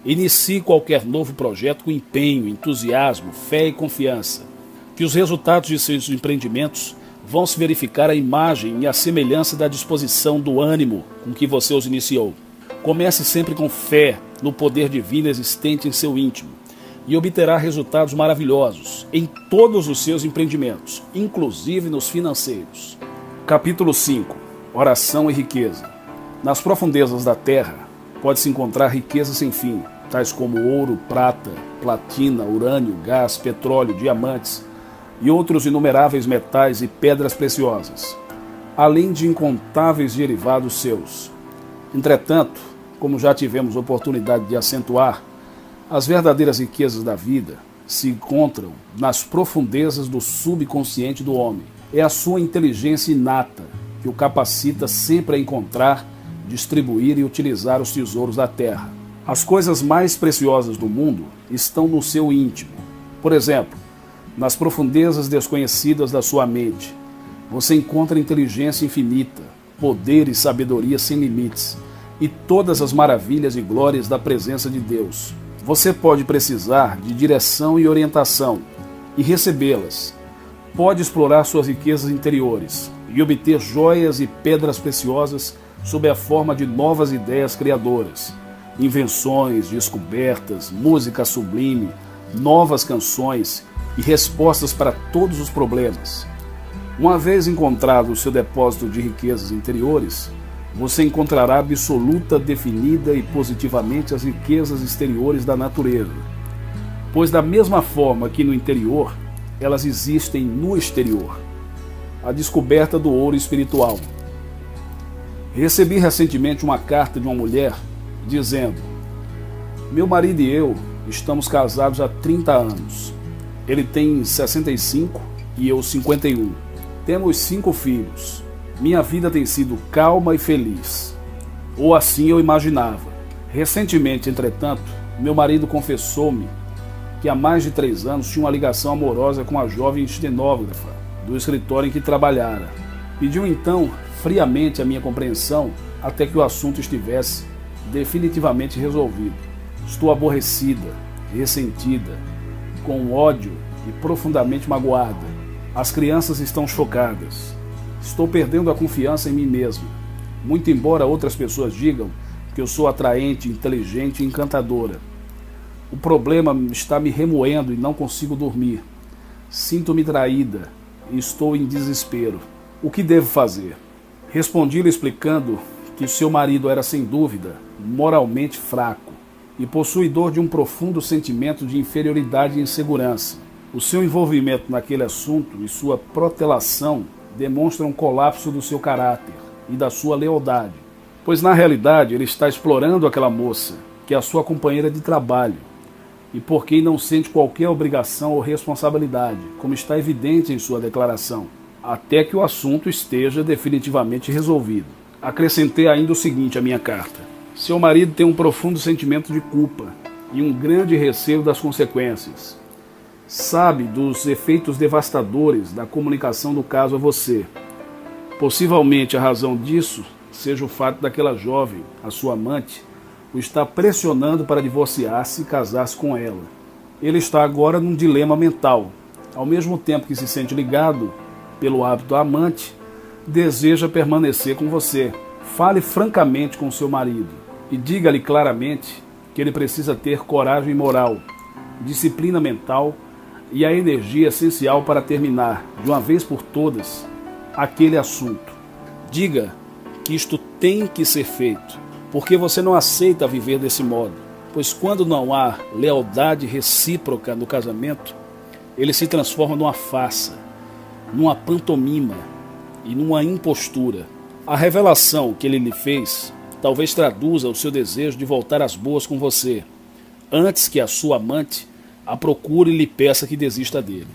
Inicie qualquer novo projeto com empenho, entusiasmo, fé e confiança, que os resultados de seus empreendimentos vão se verificar à imagem e à semelhança da disposição do ânimo com que você os iniciou. Comece sempre com fé no poder divino existente em seu íntimo e obterá resultados maravilhosos em todos os seus empreendimentos, inclusive nos financeiros. Capítulo 5. Oração e riqueza. Nas profundezas da terra pode-se encontrar riquezas sem fim, tais como ouro, prata, platina, urânio, gás, petróleo, diamantes e outros inumeráveis metais e pedras preciosas, além de incontáveis derivados seus. Entretanto, como já tivemos oportunidade de acentuar, as verdadeiras riquezas da vida se encontram nas profundezas do subconsciente do homem. É a sua inteligência inata que o capacita sempre a encontrar, distribuir e utilizar os tesouros da terra. As coisas mais preciosas do mundo estão no seu íntimo. Por exemplo, nas profundezas desconhecidas da sua mente, você encontra inteligência infinita, poder e sabedoria sem limites, e todas as maravilhas e glórias da presença de Deus. Você pode precisar de direção e orientação e recebê-las. Pode explorar suas riquezas interiores e obter joias e pedras preciosas sob a forma de novas ideias criadoras, invenções, descobertas, música sublime, novas canções e respostas para todos os problemas. Uma vez encontrado o seu depósito de riquezas interiores, você encontrará absoluta, definida e positivamente as riquezas exteriores da natureza, pois da mesma forma que no interior, elas existem no exterior. A descoberta do ouro espiritual. Recebi recentemente uma carta de uma mulher dizendo: meu marido e eu estamos casados há 30 anos. Ele tem 65 e eu 51. Temos 5 filhos. Minha vida tem sido calma e feliz. Ou assim eu imaginava. Recentemente, entretanto, meu marido confessou-me que há mais de 3 anos tinha uma ligação amorosa com a jovem estenógrafa do escritório em que trabalhara. Pediu então friamente a minha compreensão até que o assunto estivesse definitivamente resolvido. Estou aborrecida, ressentida, com ódio e profundamente magoada. As crianças estão chocadas. Estou perdendo a confiança em mim mesma. Muito embora outras pessoas digam que eu sou atraente, inteligente e encantadora. O problema está me remoendo e não consigo dormir. Sinto-me traída e estou em desespero. O que devo fazer? Respondi-lhe explicando que seu marido era sem dúvida moralmente fraco e possuidor de um profundo sentimento de inferioridade e insegurança. O seu envolvimento naquele assunto e sua protelação demonstram um colapso do seu caráter e da sua lealdade, pois na realidade ele está explorando aquela moça, que é a sua companheira de trabalho, e por quem não sente qualquer obrigação ou responsabilidade, como está evidente em sua declaração, até que o assunto esteja definitivamente resolvido. Acrescentei ainda o seguinte à minha carta: seu marido tem um profundo sentimento de culpa e um grande receio das consequências. Sabe dos efeitos devastadores da comunicação do caso a você. Possivelmente a razão disso seja o fato daquela jovem, a sua amante, o estar pressionando para divorciar-se e casar-se com ela. Ele está agora num dilema mental. Ao mesmo tempo que se sente ligado pelo hábito à amante, deseja permanecer com você. Fale francamente com seu marido e diga-lhe claramente que ele precisa ter coragem moral, disciplina mental e a energia essencial para terminar, de uma vez por todas, aquele assunto. Diga que isto tem que ser feito, porque você não aceita viver desse modo, pois quando não há lealdade recíproca no casamento, ele se transforma numa farsa, numa pantomima e numa impostura. A revelação que ele lhe fez talvez traduza o seu desejo de voltar às boas com você, antes que a sua amante a procure e lhe peça que desista dele.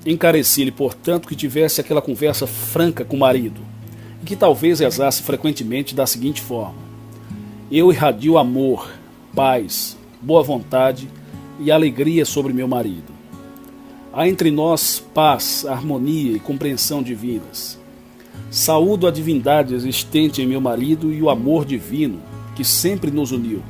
Encareci-lhe, portanto, que tivesse aquela conversa franca com o marido, e que talvez rezasse frequentemente da seguinte forma: eu irradio amor, paz, boa vontade e alegria sobre meu marido. Há entre nós paz, harmonia e compreensão divinas. Saúdo a divindade existente em meu marido e o amor divino que sempre nos uniu.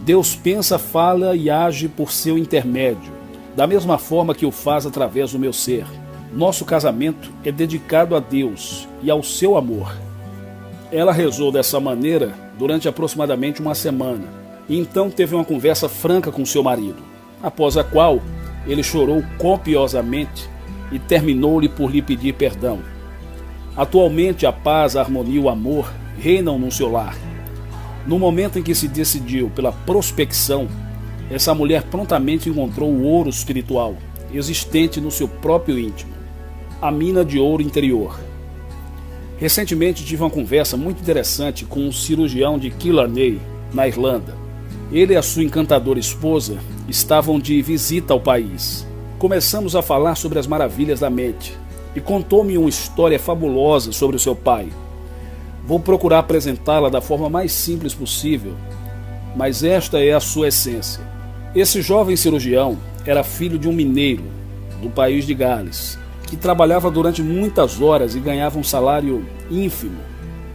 Deus pensa, fala e age por seu intermédio, da mesma forma que o faz através do meu ser. Nosso casamento é dedicado a Deus e ao seu amor. Ela rezou dessa maneira durante aproximadamente uma semana, e então teve uma conversa franca com seu marido, após a qual ele chorou copiosamente e terminou-lhe por lhe pedir perdão. Atualmente a paz, a harmonia e o amor reinam no seu lar. No momento em que se decidiu pela prospecção, essa mulher prontamente encontrou o ouro espiritual existente no seu próprio íntimo, a mina de ouro interior. Recentemente tive uma conversa muito interessante com um cirurgião de Killarney, na Irlanda. Ele e a sua encantadora esposa estavam de visita ao país. Começamos a falar sobre as maravilhas da mente e contou-me uma história fabulosa sobre o seu pai. Vou procurar apresentá-la da forma mais simples possível, mas esta é a sua essência. Esse jovem cirurgião era filho de um mineiro do país de Gales, que trabalhava durante muitas horas e ganhava um salário ínfimo.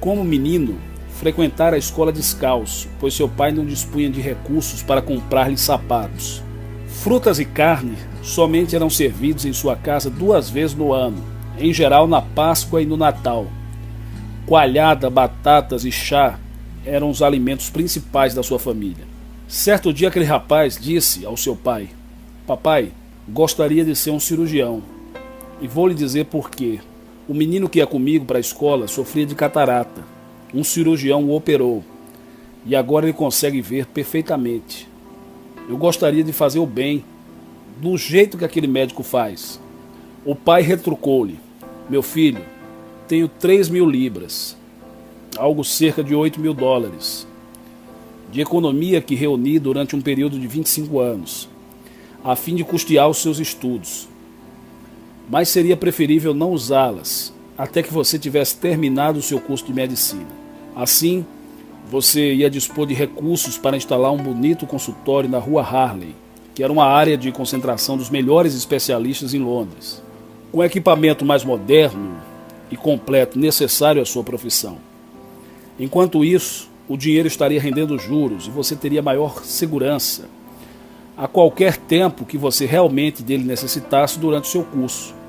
Como menino, frequentara a escola descalço, pois seu pai não dispunha de recursos para comprar-lhe sapatos. Frutas e carne somente eram servidos em sua casa 2 vezes no ano, em geral na Páscoa e no Natal. Coalhada, batatas e chá eram os alimentos principais da sua família. Certo dia aquele rapaz disse ao seu pai: papai, gostaria de ser um cirurgião. E vou lhe dizer por quê. O menino que ia comigo para a escola sofria de catarata. Um cirurgião o operou e agora ele consegue ver perfeitamente. Eu gostaria de fazer o bem, do jeito que aquele médico faz. O pai retrucou-lhe: meu filho, tenho 3.000 libras, algo cerca de $8.000, de economia que reuni durante um período de 25 anos, a fim de custear os seus estudos. Mas seria preferível não usá-las, até que você tivesse terminado o seu curso de medicina. Assim, você ia dispor de recursos para instalar um bonito consultório na Rua Harley, que era uma área de concentração dos melhores especialistas em Londres, com equipamento mais moderno e completo necessário à sua profissão. Enquanto isso, o dinheiro estaria rendendo juros e você teria maior segurança a qualquer tempo que você realmente dele necessitasse durante o seu curso.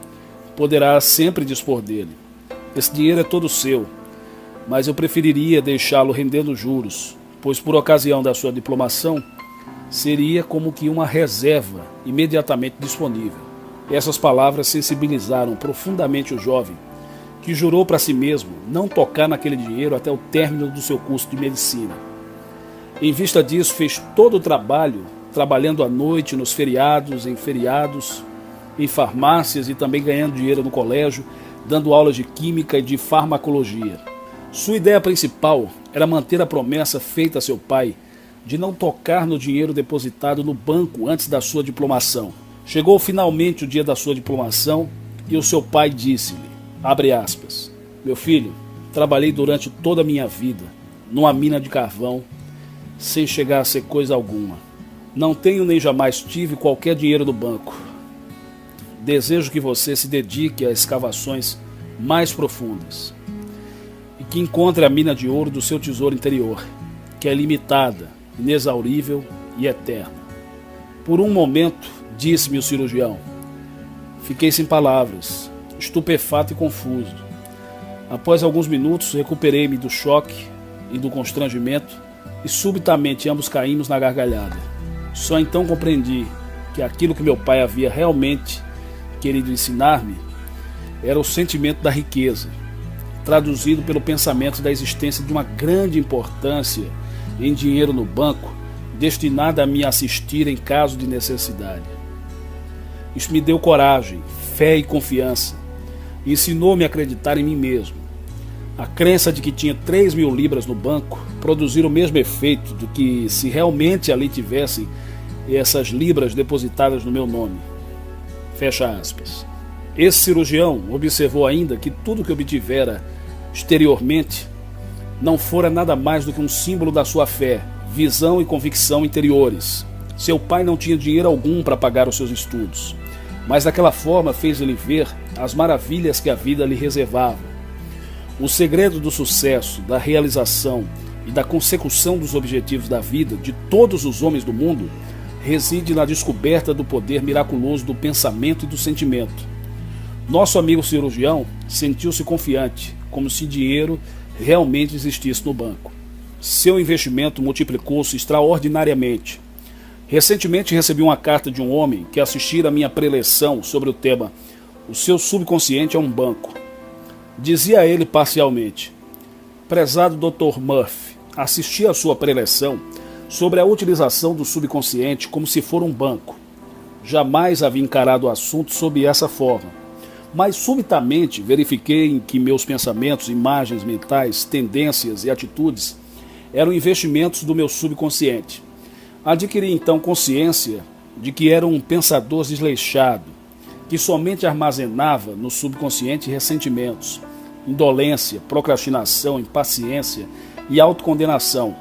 Poderá sempre dispor dele. Esse dinheiro é todo seu, mas eu preferiria deixá-lo rendendo juros, pois por ocasião da sua diplomação, seria como que uma reserva imediatamente disponível. Essas palavras sensibilizaram profundamente o jovem, que jurou para si mesmo não tocar naquele dinheiro até o término do seu curso de medicina. Em vista disso, fez todo o trabalho, trabalhando à noite, nos feriados, em farmácias e também ganhando dinheiro no colégio, dando aulas de química e de farmacologia. Sua ideia principal era manter a promessa feita a seu pai de não tocar no dinheiro depositado no banco antes da sua diplomação. Chegou finalmente o dia da sua diplomação e o seu pai disse-lhe, abre aspas, meu filho, trabalhei durante toda a minha vida numa mina de carvão sem chegar a ser coisa alguma. Não tenho nem jamais tive qualquer dinheiro no banco. Desejo que você se dedique a escavações mais profundas, e que encontre a mina de ouro do seu tesouro interior, que é ilimitada, inexaurível e eterna. Por um momento, disse-me o cirurgião, fiquei sem palavras, estupefato e confuso. Após alguns minutos, recuperei-me do choque e do constrangimento e subitamente ambos caímos na gargalhada. Só então compreendi que aquilo que meu pai havia realmente querido ensinar-me era o sentimento da riqueza, traduzido pelo pensamento da existência de uma grande importância em dinheiro no banco, destinada a me assistir em caso de necessidade. Isso me deu coragem, fé e confiança, e ensinou-me a acreditar em mim mesmo. A crença de que tinha 3.000 libras no banco produzir o mesmo efeito do que se realmente ali tivessem essas libras depositadas no meu nome. Fecha aspas. Esse cirurgião observou ainda que tudo que obtivera exteriormente não fora nada mais do que um símbolo da sua fé, visão e convicção interiores. Seu pai não tinha dinheiro algum para pagar os seus estudos, mas daquela forma fez ele ver as maravilhas que a vida lhe reservava. O segredo do sucesso, da realização e da consecução dos objetivos da vida de todos os homens do mundo reside na descoberta do poder miraculoso do pensamento e do sentimento. Nosso amigo cirurgião sentiu-se confiante, como se dinheiro realmente existisse no banco. Seu investimento multiplicou-se extraordinariamente. Recentemente recebi uma carta de um homem que assistira a minha preleção sobre o tema "O seu subconsciente é um banco". Dizia ele parcialmente: prezado Dr. Murphy, assisti a sua preleção sobre a utilização do subconsciente como se for um banco. Jamais havia encarado o assunto sob essa forma, mas subitamente verifiquei que meus pensamentos, imagens mentais, tendências e atitudes eram investimentos do meu subconsciente. Adquiri então consciência de que era um pensador desleixado, que somente armazenava no subconsciente ressentimentos, indolência, procrastinação, impaciência e autocondenação.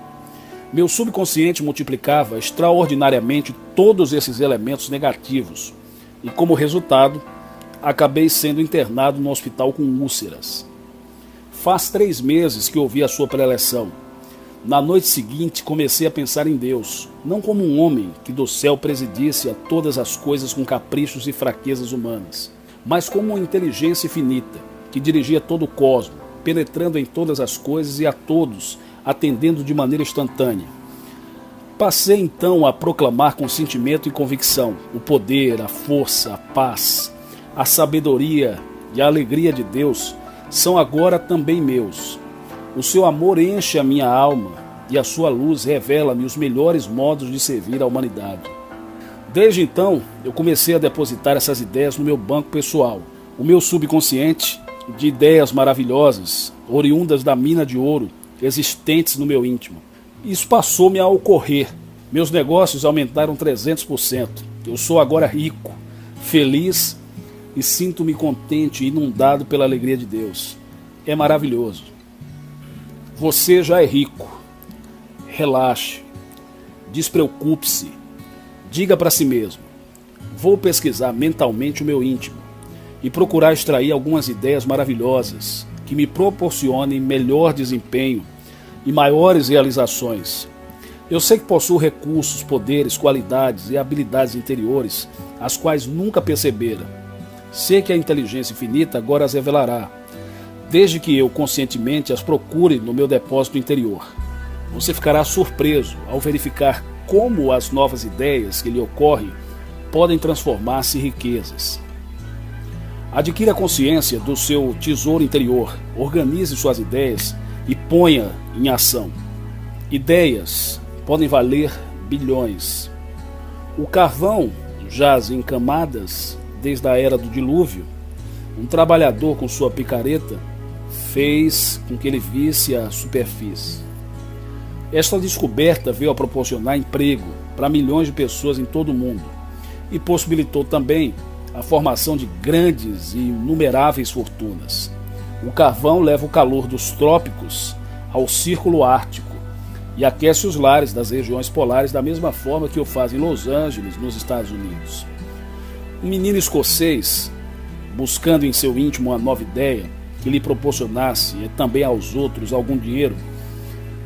Meu subconsciente multiplicava extraordinariamente todos esses elementos negativos e, como resultado, acabei sendo internado no hospital com úlceras. Faz 3 meses que ouvi a sua preleção. Na noite seguinte comecei a pensar em Deus, não como um homem que do céu presidisse a todas as coisas com caprichos e fraquezas humanas, mas como uma inteligência infinita que dirigia todo o cosmos, penetrando em todas as coisas e a todos, atendendo de maneira instantânea. Passei então a proclamar com sentimento e convicção o poder, a força, a paz, a sabedoria e a alegria de Deus são agora também meus. O seu amor enche a minha alma e a sua luz revela-me os melhores modos de servir à humanidade. Desde então, eu comecei a depositar essas ideias no meu banco pessoal, o meu subconsciente de ideias maravilhosas, oriundas da mina de ouro, existentes no meu íntimo. Isso passou-me a ocorrer. Meus negócios aumentaram 300%. Eu sou agora rico, feliz e sinto-me contente e inundado pela alegria de Deus. É maravilhoso. Você já é rico. Relaxe. Despreocupe-se. Diga para si mesmo: vou pesquisar mentalmente o meu íntimo e procurar extrair algumas ideias maravilhosas que me proporcionem melhor desempenho e maiores realizações. Eu sei que possuo recursos, poderes, qualidades e habilidades interiores, as quais nunca percebera. Sei que a inteligência infinita agora as revelará, desde que eu conscientemente as procure no meu depósito interior. Você ficará surpreso ao verificar como as novas ideias que lhe ocorrem podem transformar-se em riquezas. Adquira a consciência do seu tesouro interior, organize suas ideias e ponha em ação. Ideias podem valer bilhões. O carvão jaz em camadas desde a era do dilúvio. Um trabalhador com sua picareta fez com que ele visse a superfície. Esta descoberta veio a proporcionar emprego para milhões de pessoas em todo o mundo e possibilitou também a formação de grandes e inumeráveis fortunas. O carvão leva o calor dos trópicos ao círculo ártico e aquece os lares das regiões polares da mesma forma que o faz em Los Angeles, nos Estados Unidos. Um menino escocês, buscando em seu íntimo uma nova ideia, que lhe proporcionasse e também aos outros algum dinheiro,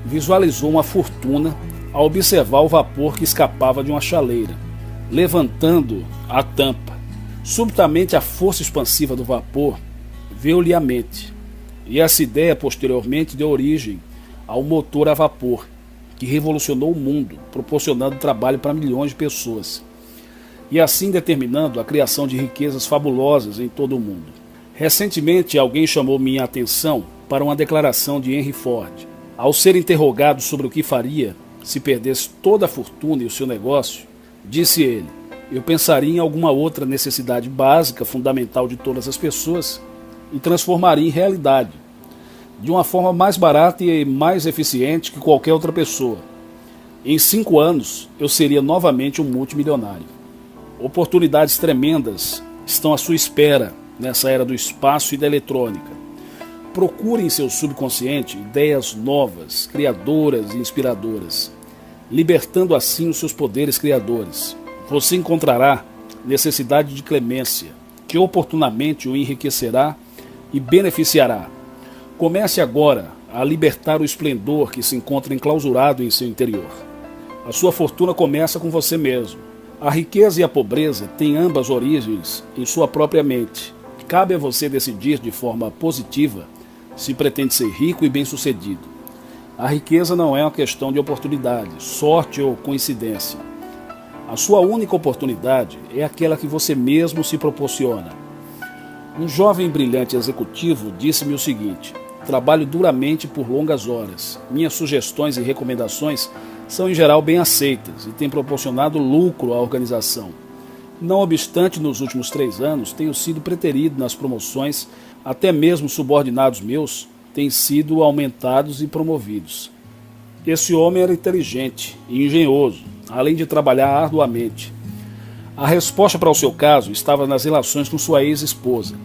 visualizou uma fortuna ao observar o vapor que escapava de uma chaleira, levantando a tampa. Subitamente a força expansiva do vapor veio-lhe à mente, e essa ideia posteriormente deu origem ao motor a vapor, que revolucionou o mundo, proporcionando trabalho para milhões de pessoas, e assim determinando a criação de riquezas fabulosas em todo o mundo. Recentemente, alguém chamou minha atenção para uma declaração de Henry Ford. Ao ser interrogado sobre o que faria se perdesse toda a fortuna e o seu negócio, disse ele: eu pensaria em alguma outra necessidade básica, fundamental de todas as pessoas, e transformaria em realidade, de uma forma mais barata e mais eficiente que qualquer outra pessoa. Em 5 anos, eu seria novamente um multimilionário. Oportunidades tremendas estão à sua espera nessa era do espaço e da eletrônica. Procure em seu subconsciente ideias novas, criadoras e inspiradoras, libertando assim os seus poderes criadores. Você encontrará necessidade de clemência, que oportunamente o enriquecerá e beneficiará. Comece agora a libertar o esplendor que se encontra enclausurado em seu interior. A sua fortuna começa com você mesmo. A riqueza e a pobreza têm ambas origens em sua própria mente. Cabe a você decidir de forma positiva se pretende ser rico e bem-sucedido. A riqueza não é uma questão de oportunidade, sorte ou coincidência. A sua única oportunidade é aquela que você mesmo se proporciona. Um jovem e brilhante executivo disse-me o seguinte: trabalho duramente por longas horas. Minhas sugestões e recomendações são em geral bem aceitas e têm proporcionado lucro à organização. Não obstante, nos últimos 3 anos, tenho sido preterido nas promoções, até mesmo subordinados meus têm sido aumentados e promovidos. Esse homem era inteligente e engenhoso, além de trabalhar arduamente. A resposta para o seu caso estava nas relações com sua ex-esposa.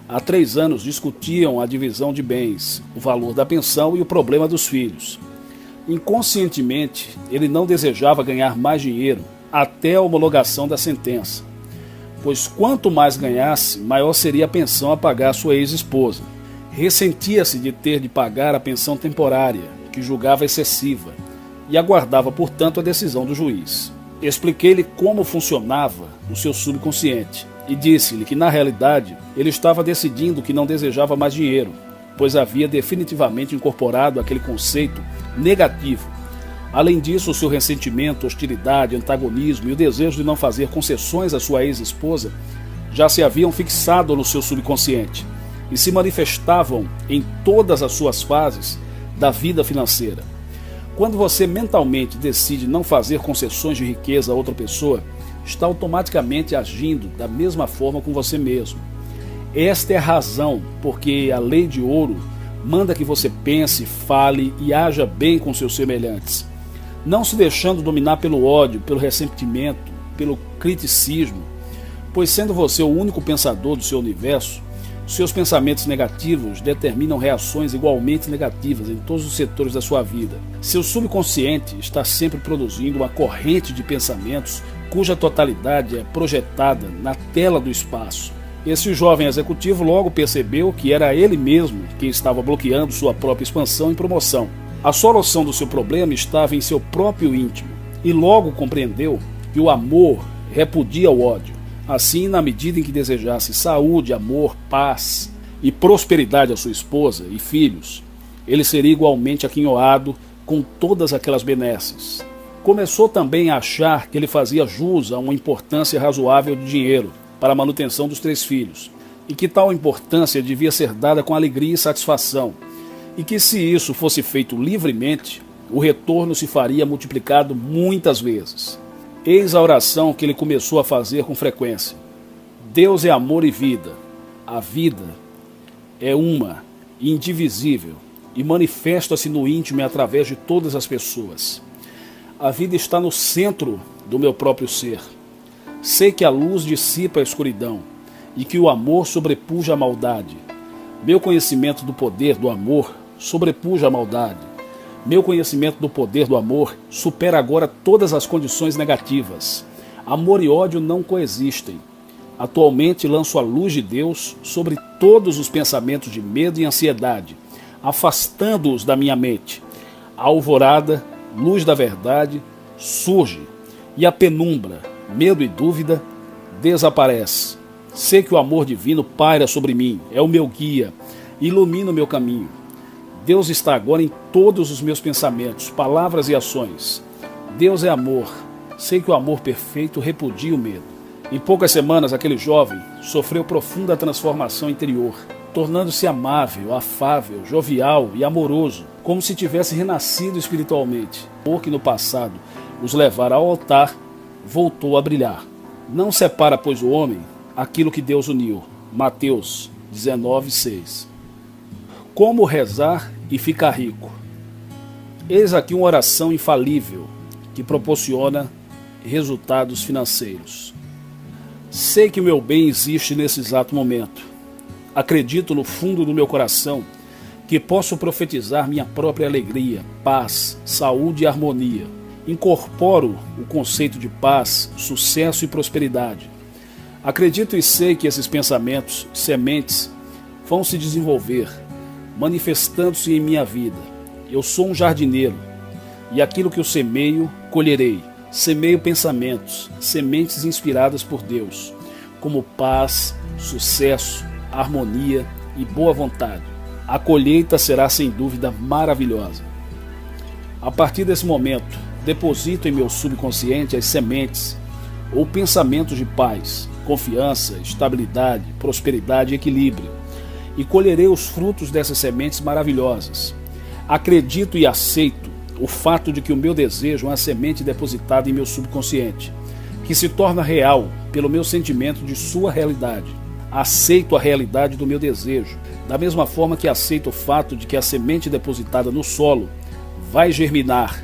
Há 3 anos discutiam a divisão de bens, o valor da pensão e o problema dos filhos. Inconscientemente, ele não desejava ganhar mais dinheiro até a homologação da sentença, pois quanto mais ganhasse, maior seria a pensão a pagar a sua ex-esposa. Ressentia-se de ter de pagar a pensão temporária, que julgava excessiva, e aguardava, portanto, a decisão do juiz. Expliquei-lhe como funcionava o seu subconsciente e disse-lhe que, na realidade, ele estava decidindo que não desejava mais dinheiro, pois havia definitivamente incorporado aquele conceito negativo. Além disso, o seu ressentimento, hostilidade, antagonismo e o desejo de não fazer concessões à sua ex-esposa já se haviam fixado no seu subconsciente e se manifestavam em todas as suas fases da vida financeira. Quando você mentalmente decide não fazer concessões de riqueza a outra pessoa, está automaticamente agindo da mesma forma com você mesmo. Esta é a razão porque a lei de ouro manda que você pense, fale e haja bem com seus semelhantes, não se deixando dominar pelo ódio, pelo ressentimento, pelo criticismo, pois sendo você o único pensador do seu universo, seus pensamentos negativos determinam reações igualmente negativas em todos os setores da sua vida. Seu subconsciente está sempre produzindo uma corrente de pensamentos cuja totalidade é projetada na tela do espaço. Esse jovem executivo logo percebeu que era ele mesmo quem estava bloqueando sua própria expansão e promoção. A solução do seu problema estava em seu próprio íntimo, e logo compreendeu que o amor repudia o ódio. Assim, na medida em que desejasse saúde, amor, paz e prosperidade à sua esposa e filhos, ele seria igualmente aquinhoado com todas aquelas benesses. Começou também a achar que ele fazia jus a uma importância razoável de dinheiro para a manutenção dos 3 filhos, e que tal importância devia ser dada com alegria e satisfação, e que se isso fosse feito livremente, o retorno se faria multiplicado muitas vezes. Eis a oração que ele começou a fazer com frequência: Deus é amor e vida. A vida é uma, indivisível, e manifesta-se no íntimo e através de todas as pessoas. A vida está no centro do meu próprio ser. Sei que a luz dissipa a escuridão e que o amor sobrepuja a maldade. Meu conhecimento do poder do amor sobrepuja a maldade. Meu conhecimento do poder do amor supera agora todas as condições negativas. Amor e ódio não coexistem. Atualmente lanço a luz de Deus sobre todos os pensamentos de medo e ansiedade, afastando-os da minha mente. A alvorada, luz da verdade, surge, e a penumbra, medo e dúvida, desaparece. Sei que o amor divino paira sobre mim, é o meu guia, ilumina o meu caminho. Deus está agora em todos os meus pensamentos, palavras e ações. Deus é amor. Sei que o amor perfeito repudia o medo. Em poucas semanas, aquele jovem sofreu profunda transformação interior, tornando-se amável, afável, jovial e amoroso, como se tivesse renascido espiritualmente. Porque no passado os levara ao altar, voltou a brilhar. Não separa, pois, o homem aquilo que Deus uniu. Mateus 19:6. Como rezar e ficar rico? Eis aqui uma oração infalível que proporciona resultados financeiros. Sei que o meu bem existe nesse exato momento. Acredito no fundo do meu coração que posso profetizar minha própria alegria, paz, saúde e harmonia. Incorporo o conceito de paz, sucesso e prosperidade. Acredito e sei que esses pensamentos, sementes, vão se desenvolver, manifestando-se em minha vida. Eu sou um jardineiro, e aquilo que eu semeio, colherei. Semeio pensamentos, sementes inspiradas por Deus, como paz, sucesso, harmonia e boa vontade. A colheita será sem dúvida maravilhosa. A partir desse momento, deposito em meu subconsciente as sementes ou pensamentos de paz, confiança, estabilidade, prosperidade e equilíbrio, e colherei os frutos dessas sementes maravilhosas. Acredito e aceito o fato de que o meu desejo é uma semente depositada em meu subconsciente, que se torna real pelo meu sentimento de sua realidade. Aceito a realidade do meu desejo, da mesma forma que aceito o fato de que a semente depositada no solo vai germinar.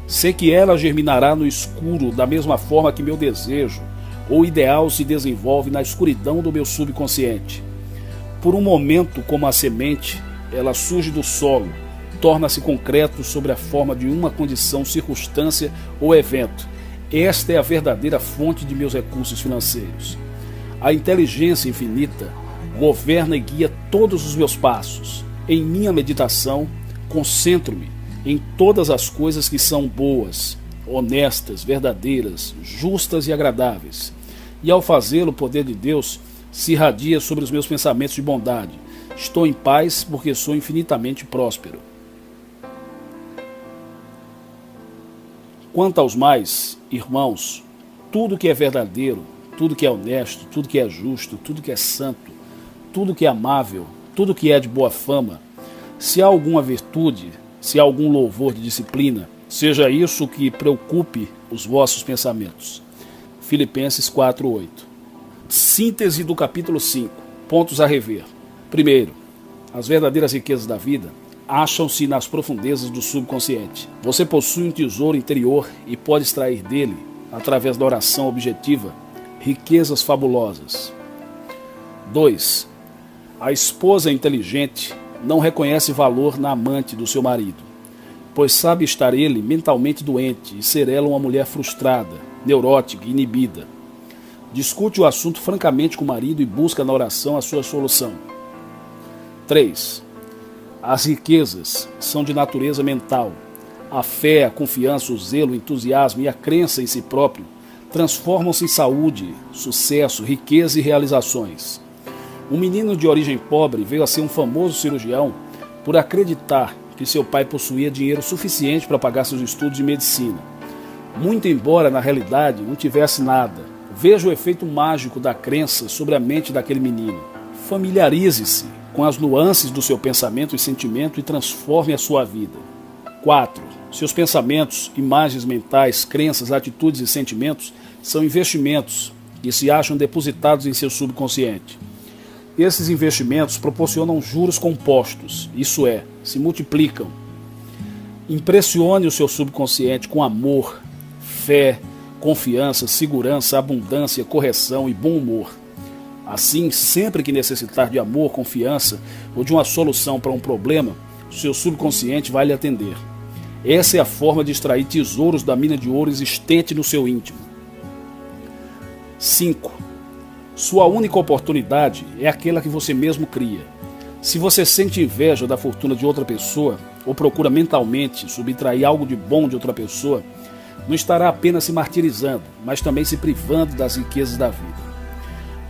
Sei que ela germinará no escuro, da mesma forma que meu desejo ou ideal se desenvolve na escuridão do meu subconsciente. Por um momento, como a semente, ela surge do solo, torna-se concreto sobre a forma de uma condição, circunstância ou evento. Esta é a verdadeira fonte de meus recursos financeiros. A inteligência infinita governa e guia todos os meus passos. Em minha meditação, concentro-me em todas as coisas que são boas, honestas, verdadeiras, justas e agradáveis. E ao fazê-lo, o poder de Deus se irradia sobre os meus pensamentos de bondade. Estou em paz porque sou infinitamente próspero. Quanto aos mais, irmãos, tudo que é verdadeiro, tudo que é honesto, tudo que é justo, tudo que é santo, tudo que é amável, tudo que é de boa fama, se há alguma virtude, se há algum louvor de disciplina, seja isso que preocupe os vossos pensamentos. Filipenses 4:8. Síntese do capítulo 5. Pontos a rever. Primeiro, as verdadeiras riquezas da vida acham-se nas profundezas do subconsciente. Você possui um tesouro interior e pode extrair dele, através da oração objetiva, riquezas fabulosas. 2. A esposa inteligente não reconhece valor na amante do seu marido, pois sabe estar ele mentalmente doente e ser ela uma mulher frustrada, neurótica e inibida. Discute o assunto francamente com o marido e busca na oração a sua solução. 3. As riquezas são de natureza mental. A fé, a confiança, o zelo, o entusiasmo e a crença em si próprio transformam-se em saúde, sucesso, riqueza e realizações. Um menino de origem pobre veio a ser um famoso cirurgião por acreditar que seu pai possuía dinheiro suficiente para pagar seus estudos de medicina. Muito embora, na realidade, não tivesse nada. Veja o efeito mágico da crença sobre a mente daquele menino. Familiarize-se com as nuances do seu pensamento e sentimento e transforme a sua vida. 4. Seus pensamentos, imagens mentais, crenças, atitudes e sentimentos são investimentos que se acham depositados em seu subconsciente. Esses investimentos proporcionam juros compostos, isso é, se multiplicam. Impressione o seu subconsciente com amor, fé, confiança, segurança, abundância, correção e bom humor. Assim, sempre que necessitar de amor, confiança ou de uma solução para um problema, o seu subconsciente vai lhe atender. Essa é a forma de extrair tesouros da mina de ouro existente no seu íntimo. 5. Sua única oportunidade é aquela que você mesmo cria. Se você sente inveja da fortuna de outra pessoa, ou procura mentalmente subtrair algo de bom de outra pessoa, não estará apenas se martirizando, mas também se privando das riquezas da vida.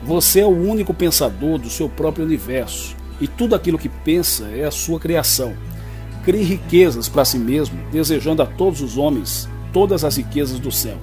Você é o único pensador do seu próprio universo, e tudo aquilo que pensa é a sua criação. Crie riquezas para si mesmo, desejando a todos os homens todas as riquezas do céu.